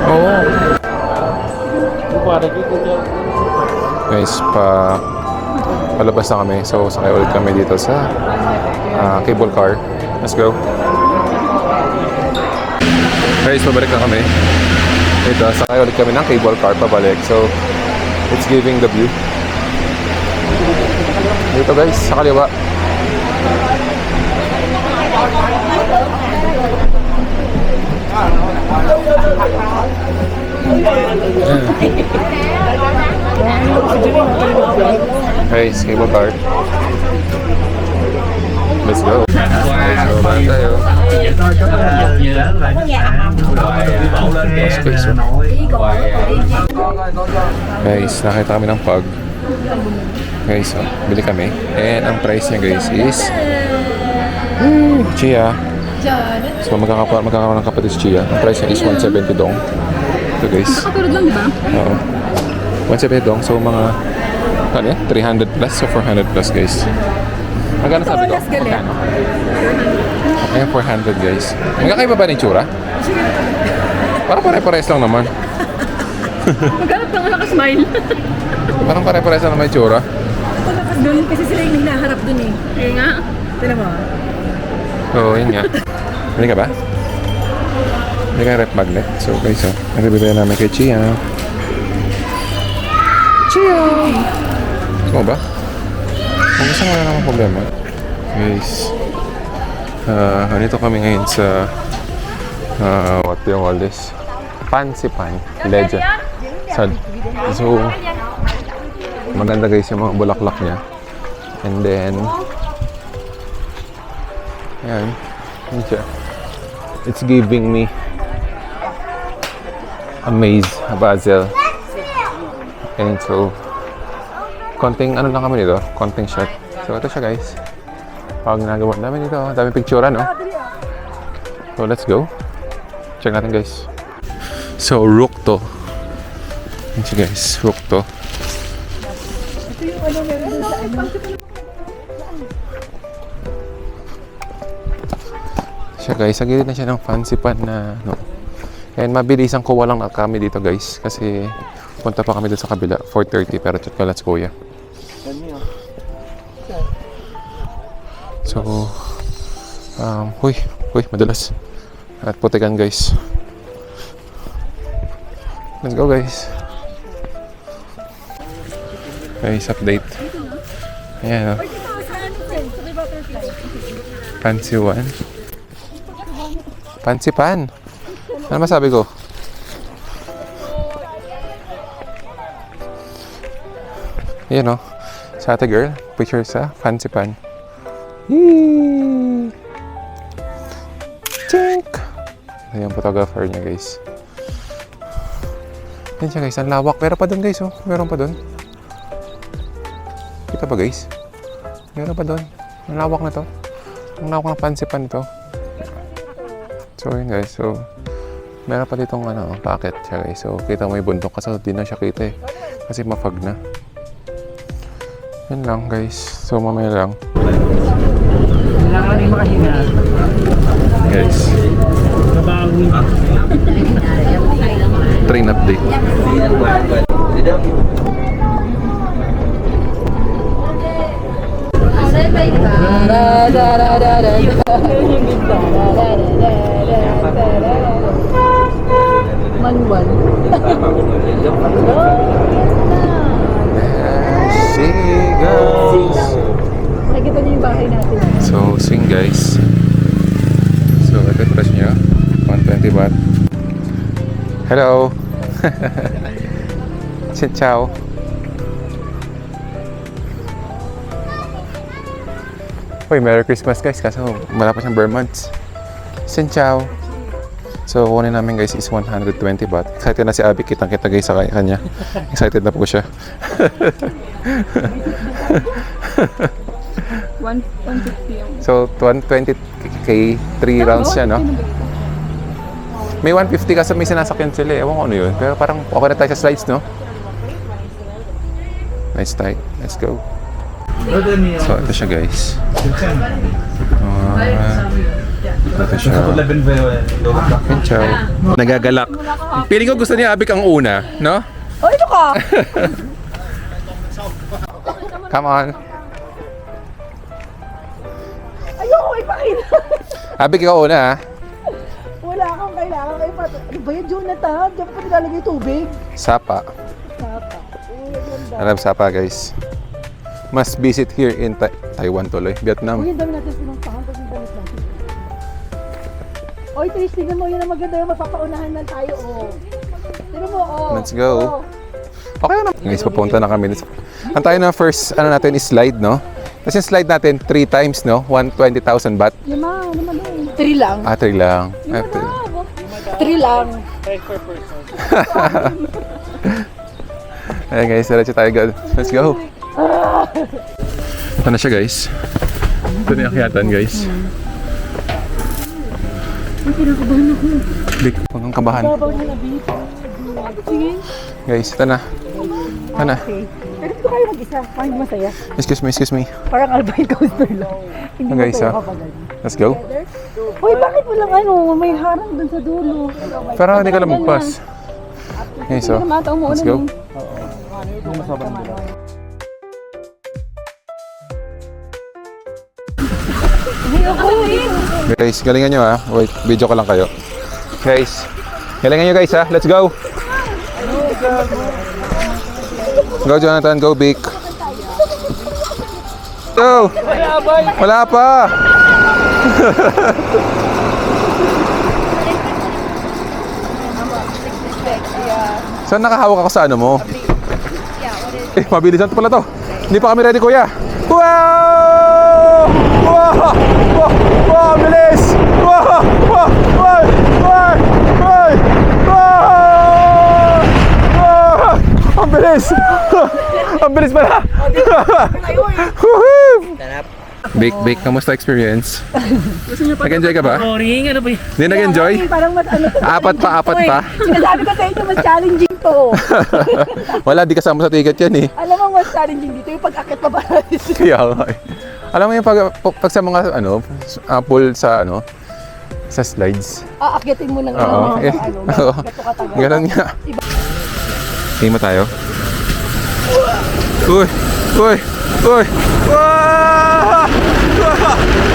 Oo. Parang dito dyan. Guys, palabas na kami. So, sakay ulit kami dito sa cable car. Let's go. Guys, pabalik na kami. Ito, sakay ulit kami ng cable car pabalik. So, it's giving the view. Dito guys, sa kaliwa. Guys, cable car. Let's go. Let's go ba tayo? Guys, nakita kami ng pug. Guys, oh, bili kami. And ang price niya guys is Chia. So magkakaroon ng kapatid si Chia. Ang price niya is 170 dong. Ito guys. Katulad lang, di ba? Oo. 170 dong. So mga ano yan? 300 plus o 400 plus guys. Magkano sabi ko? Magkano? Ayan, 400 guys. Magkakaiba ba ng tsura? Parang pare-pares lang naman. Maghanap ka nga nakasmile. Parang pare-pares lang naman yung tsura. Doon kasi sila yung hinaharap dun eh. Kaya nga. Tala mo. Oo, yun nga. Hindi ka ba? Hindi ka rep magnet. So guys, oh, nagbibigay namin kay Chia. Chia! Gusto mo ba? Kung gusto mo, wala namang problema. Guys, nandito kami ngayon sa what do you call this? Pansipan Legend. So, maganda guys yung mga bulaklak niya. And then, ayan, yun siya. It's giving me a maze, a basil. And so, konting ano lang kami dito, konting shot. So, ito siya guys. Pag ginagawa namin dito, dami picture, no? So, let's go. Check natin guys. So, rook to. Yan siya guys, rook to. Ito yung ano meron dun sa ano. Siya guys, sa gilid na siya ng fancy pan na no. And mabilisang kuha lang kami dito guys. Kasi punta pa kami dito sa kabila, 4:30 pero chat ka, let's go ya. So, huy, madalas. At putikan guys. Let's go guys. Guys, update. Ayan o. Fancy one. Fancy pan. Ano masabi ko? Ayan o. Sa ate girl, picture sa fancy pan. Yee! Check! Ito yung photographer niya guys. Yan siya guys, ang lawak. Meron pa doon guys, oh. Meron pa doon. Kita ba guys? Meron pa doon. Ang lawak na to. Ang lawak ng pansipan ito. So yun guys, so meron pa ditong ano, packet siya guys. So kita mo yung bundok kasi di na siya kita eh. Kasi mafag na. Yun lang guys. So mamaya lang. Kailangan rin makahinga. Guys. Mabawi. Train update. Manual. Seagulls. Nakikita niyo yung bahay natin. So, swing guys. So, ito yung price nyo. 120 baht. Hello! Xin chào! Uy, Merry Christmas guys. Kaso, malapit siyang bare months. Xin chào! So, kunin namin guys is 120 baht. Excited na si Abby. Kitang-kita guys sa kanya. Excited na po siya. 150 yung... So, 120k, 3 rounds siya, no? May 150 kasi may sinasakyan sila eh. Ewan ko ano yun. Pero parang okay na tayo sa slides, no? Nice tight. Let's go. So, ito siya, guys. Ito siya. Ciao. Nagagalak. Piling ko gusto niya Abik ang una, no? Oh, ito ka! Come on. Ayoko ipakita! Abik, ikaw una, ha? Wala kang kailangan kayo pa. Ano ba yan, Jonathan? Diyan pa nilalagay tubig. Sapa. Sapa. Ganda. Alam Sapa, guys. Must visit here in Taiwan tuloy. Vietnam. Uy, ang dami natin pinuntahan pag yung damit natin. Oy, Trish, tingnan mo, yun ang maganda yung mapapaunahan lang tayo, oh. Tingnan mo, oh. Let's go. Oh. Okay na. Guys, papunta na kami. Ang tayo na first, ano natin, is slide, no? Tapos yung slide natin, 3 times, no? 120,000 baht. Lima, naman eh. 3 lang. 3 lang. 3 lang. Ayan guys, diretso tayo. Let's go. Ito na siya guys. Ito na yung akyatan guys. Ay, kinakabahan ako. Big, huwag kang kabahan. Babaw na labit. Sige. Guys, ito na. Ito na. Okay. Pero dito kayo mag-isa. Parang masaya. Excuse me. Parang Alpine coaster lang. Hindi Okay, masaya so, kapag ano. let's go. Uy, bakit walang ano? May harang dun sa dulo. Pero hindi ka lang magpas. Okay, so, let's go. Guys, galingan nyo ha. Wait, video ko lang kayo. Guys, galingan nyo guys ha. Let's go. Go Jonathan, go Vic. Go! Wala pa! Saan nakahawak ako sa ano mo? Mabilisan pala to. Hindi pa kami ready kuya. Wow! Wow! Wow! Wow! Ang bilis! Wow! Wow! Wow! Wow! Wow! Wow! Wow! Ang bilis! Ang bilis pala! Bake, kamusta experience? Nag-enjoy ka ba? Boring, ano ba yun? Hindi nag-enjoy? Parang ano to. Apat pa. Sinasabi ko sa inyo, mas challenging to. Wala, di kasama sa ticket yan eh. Alam mo, mas challenging dito yung pag-akit pa ba? Kaya nga eh. Alam mo yung pag sa mga ano, pool sa ano, sa slides. Aakitin mo ng Oo. Oo. Ganun nga. Game mo tayo. Uy! Uy! Uy! Wow!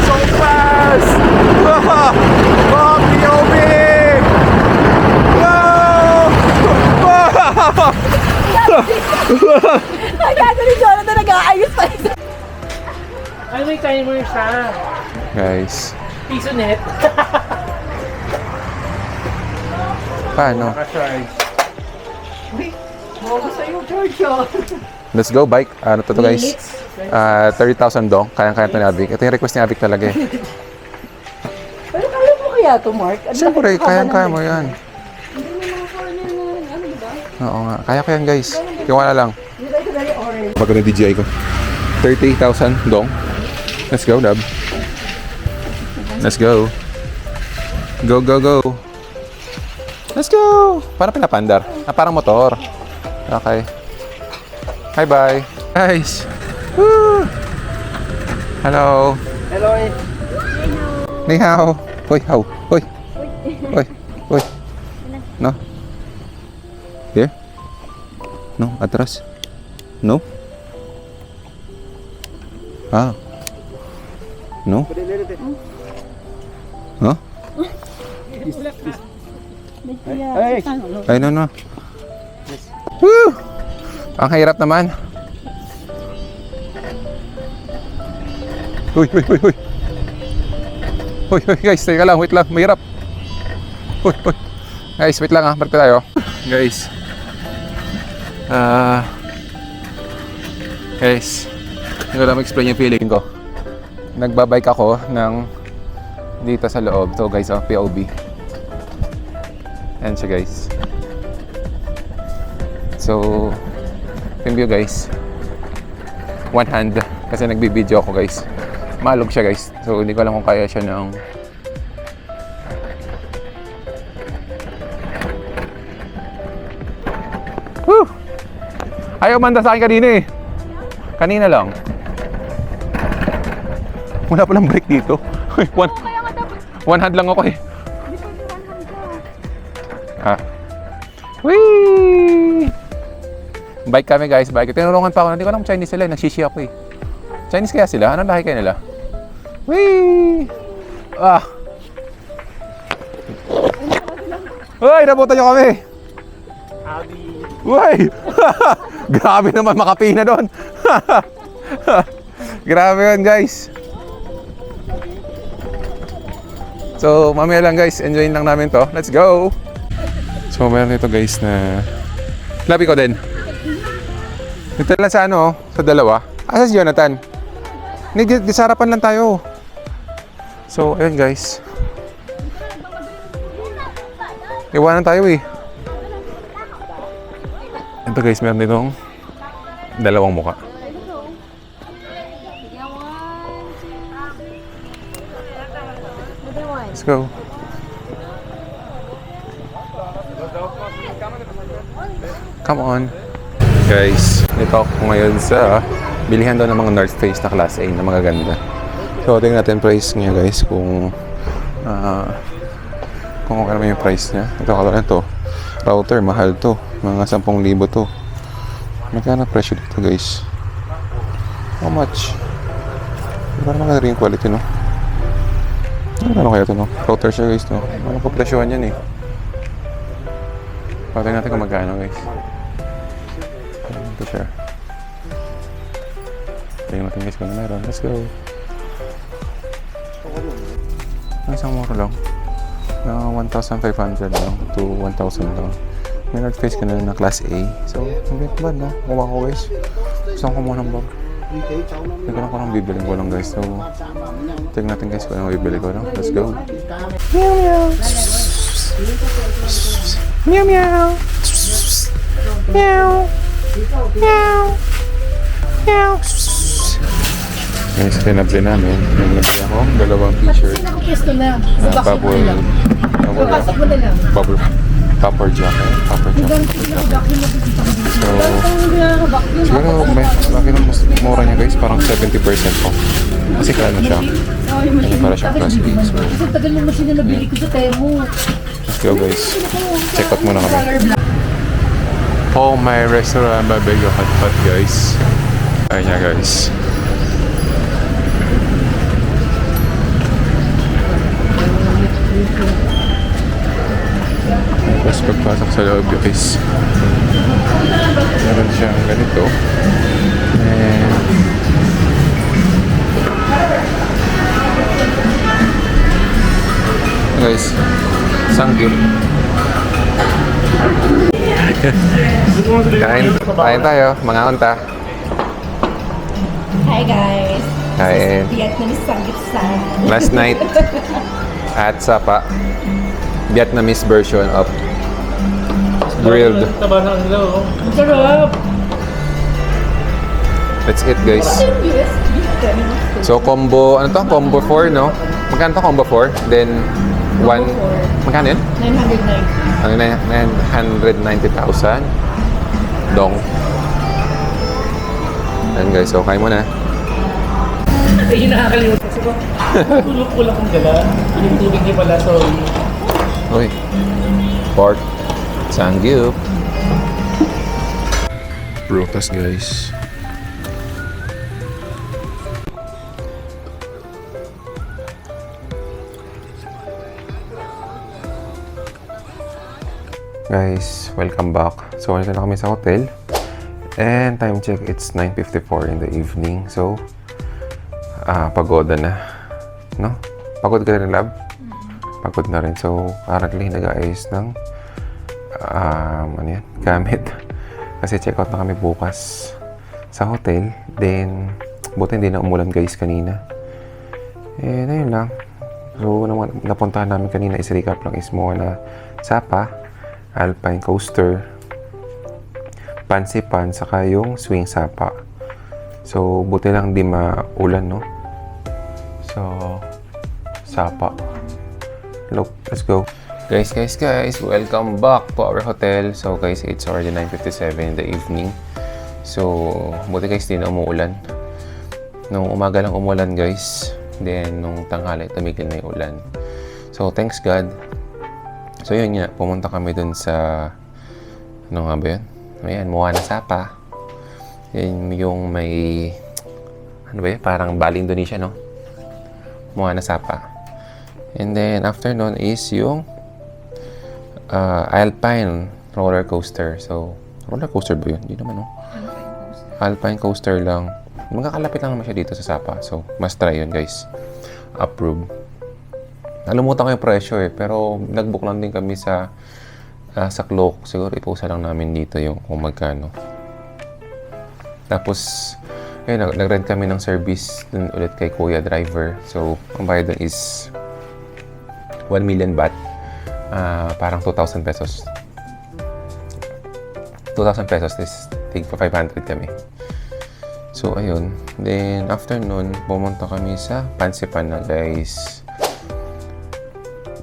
So fast! Wow! Wow! POV! Wow! Wow! Nagano ni Jonathan, nag-aayos pa isa. Ay, may timer siya. Guys, Piso net. paano? Bogo sa'yo, Giorgio. Let's go, bike. Ano to guys? 30,000 dong. Kayang-kaya to ni Avik. Ito yung request ni Avik talaga eh. Pero kaya mo kaya to, Mark? Ano Siyempre, ba- kayang-kaya mo yan. Hindi mo mga corner na, ano ba? Oo nga. Kaya ko yan guys. Tiwala lang. Hindi ba ito very orange? Bago na DJI ko. 30,000 dong. Let's go, Dab. Let's go. Go, go, go. Let's go! Parang pinapandar. Parang motor. Okay. Hi, bye. Guys. Woo! Hello. Hello eh. Ni hao. Hoy, hao. Hoy. Hoy. Hoy. No. Here? No, atras. No. Ah. No. Huh? Ay, no. Woo! Ang hirap naman. Uy. Uy, guys, teka lang, wait lang, mahirap. Uy. Guys, wait lang ha, balik tayo. Guys. Guys, hindi ko lang explain yung feeling ko. Nagbabike ako ng dito sa loob. So guys, POV. Ayan siya guys. So, yung view guys. One hand. Kasi nagbibideo ako guys. Malog siya guys. So, hindi ko alam kung kaya siya ng... Woo! Ayaw manda sa akin kanina eh. Kanina lang. Wala palang break dito. One hand lang ako eh. Ha? Whee! Bike kami guys, bike. Tinulungan pa ako. Hindi ko alam kung Chinese sila. Nagshishi ako eh. Chinese kaya sila? Anong lahi kaya nila? Whee! Ah! Uy! Nabutan nyo kami! Uy! Grabe naman makapina doon. Grabe yun guys. So, mamaya lang guys, enjoyin lang namin to. Let's go! So, meron dito guys na... Labi ko din. Dito lang sa ano, sa dalawa. Asa si Jonathan? Hindi, sa harapan lang tayo. So, ayun guys. Iwanan tayo eh. Ito guys, meron ditong dalawang muka. Let's go. Come on. Guys, dito ako ngayon sa bilihan daw ng mga North Face na Class A na magaganda. So, tingnan natin price niya guys kung ano yung price niya. Ito kalala to. Router, mahal to. Mga 10,000 to. Magkano presyo dito guys? How much? Parang maganda rin yung quality, no? Ano kaya to, no? Router siya guys, no? Ano pa presyohan yan eh? Patayin natin kung magkano guys. Ito siya. Tingnan natin guys kung ano meron. Let's go. Isang mura lang. 1,500 lang to 1,000 lang. May North Face ka na Class A. So, hindi ba, no? Kuha ko guys. Gusto ko muna ng bag. Hindi ko lang parang bibiling ko lang guys. So, tingnan natin guys kung ano bibili ko. No? Let's go. Meow meow. Meow meow. Meow. Meow. Meow. Guys, tinabli namin. Nabili ako dalawang t-shirt. Pwesto na. Bubble Popper jacket. So, siguro laki ng mas mura niya guys. Parang 70% off. Kasi kaya na siya. Ano para siyang Class A. So, Kasi tagal mo machine na nabili ko sa Temu. let's go guys. Check out muna kami. Oh, my restaurant. Babego hot pot guys. Ayun niya guys. Tapos pagpasok sa loob guys, meron siyang ganito. And guys, sanggip. Kain tayo, mga unta. Hi guys. Kain. Vietnamese samgyeopsal. Last night at Sapa, Vietnamese version of grilled. Taba na nila, oh. Sarap! That's it guys. So combo, ano to? Combo 4, no? Magkano to? Combo 4? Then, magkano yun? 990,000 dong. Ayan guys, so kain muna. Ay, yung nakakalimutan. Kasi tulog ko lang ang dala. Yung tubig niya pala, sorry. Uy, pork sangyup. Prutas guys. Guys, welcome back. So, nandito na kami sa hotel. And time check, it's 9:54 in the evening. So, pagoda na. No? Pagod ka rin, lab? Pagod na rin. So, currently, nag-aayos ng gamit. Kasi check out na kami bukas sa hotel. Then, buti hindi na umulan guys kanina. And, ayun lang. So, napuntahan namin kanina is recap lang is mo na Sapa, Alpine Coaster, Pansipan, saka yung Swing Sapa. So, buti lang di maulan, no? So, Sapa. Look, let's go. Guys, welcome back to our hotel. So, guys, it's already 9:57 in the evening. So, buti guys, di na umuulan. Nung umaga lang umulan, guys. Then, nung tanghali, tumigil na yung ulan. So, thanks God. So, yun nga, pumunta kami dun sa, ano nga ba yun? Ayan, Moana Sapa. Yun yung may, ano ba yun? Parang Bali, Indonesia, no? Moana Sapa. And then, after nun is yung Alpine roller coaster. So, roller coaster ba yun? Hindi naman, no? Alpine coaster lang. Magkakalapit lang naman siya dito sa Sapa. So, must try yun, guys. Approve. Nalimutan ko yung presyo eh. Pero nag-book lang din kami sa Klook. Siguro ipusa lang namin dito yung kung magkano. Tapos, ayun, nag-rent kami ng service dun ulit kay Kuya Driver. So, ang bayad dun is 1 million baht. Parang 2,000 pesos. 2,000 pesos is take for 500 kami. So, ayun. Then, after nun, pumunta kami sa Pansipan na, guys.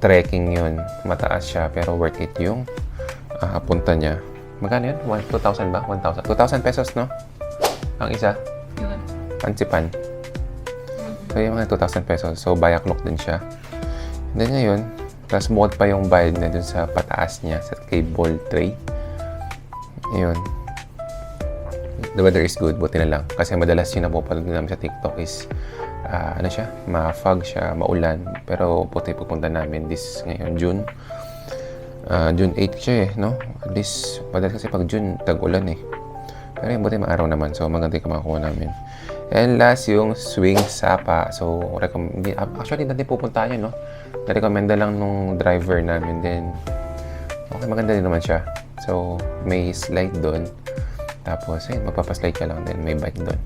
Trekking yun. Mataas siya, pero worth it yung punta niya. Magkano yun? 2,000 ba? 1,000? 2,000 pesos, no? Ang isa? Pansipan. So, yung mga 2,000 pesos. So, by o'clock din siya. And then, ngayon, tapos bukod pa yung bayad na dun sa pataas niya, sa cable tray. Ayun. The weather is good, buti na lang. Kasi madalas yung napupanood namin sa TikTok is, ano siya, ma-fog siya, maulan. Pero buti pupunta namin this ngayon, June. June 8 siya eh, no? At least, madalas kasi pag June, tag-ulan eh. Pero yung buti maaraw naman, so maganda yung makakuha namin. And last, yung Swing Sapa. So, actually, natin pupunta yun, no? Na-recommenda lang nung driver namin din. Okay, maganda din naman siya. So, may slide doon. Tapos, ayun, magpapaslide ka lang din. May bike doon.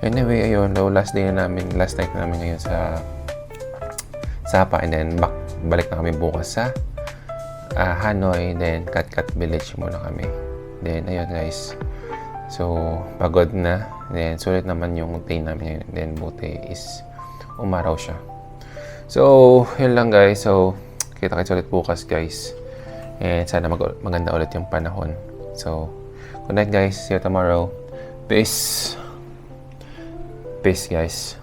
Anyway, ayun. Last night na namin ngayon sa Sapa. And then, balik na kami bukas sa Hanoi. Then, Kat Village muna kami. Then, ayun guys. So, pagod na. Then, sulit naman yung day namin ngayon. Then, buti is umaraw siya. So, yun lang guys. So, kita-kits ulit bukas guys. And sana maganda ulit yung panahon. So, good night guys. See you tomorrow. Peace. Peace guys.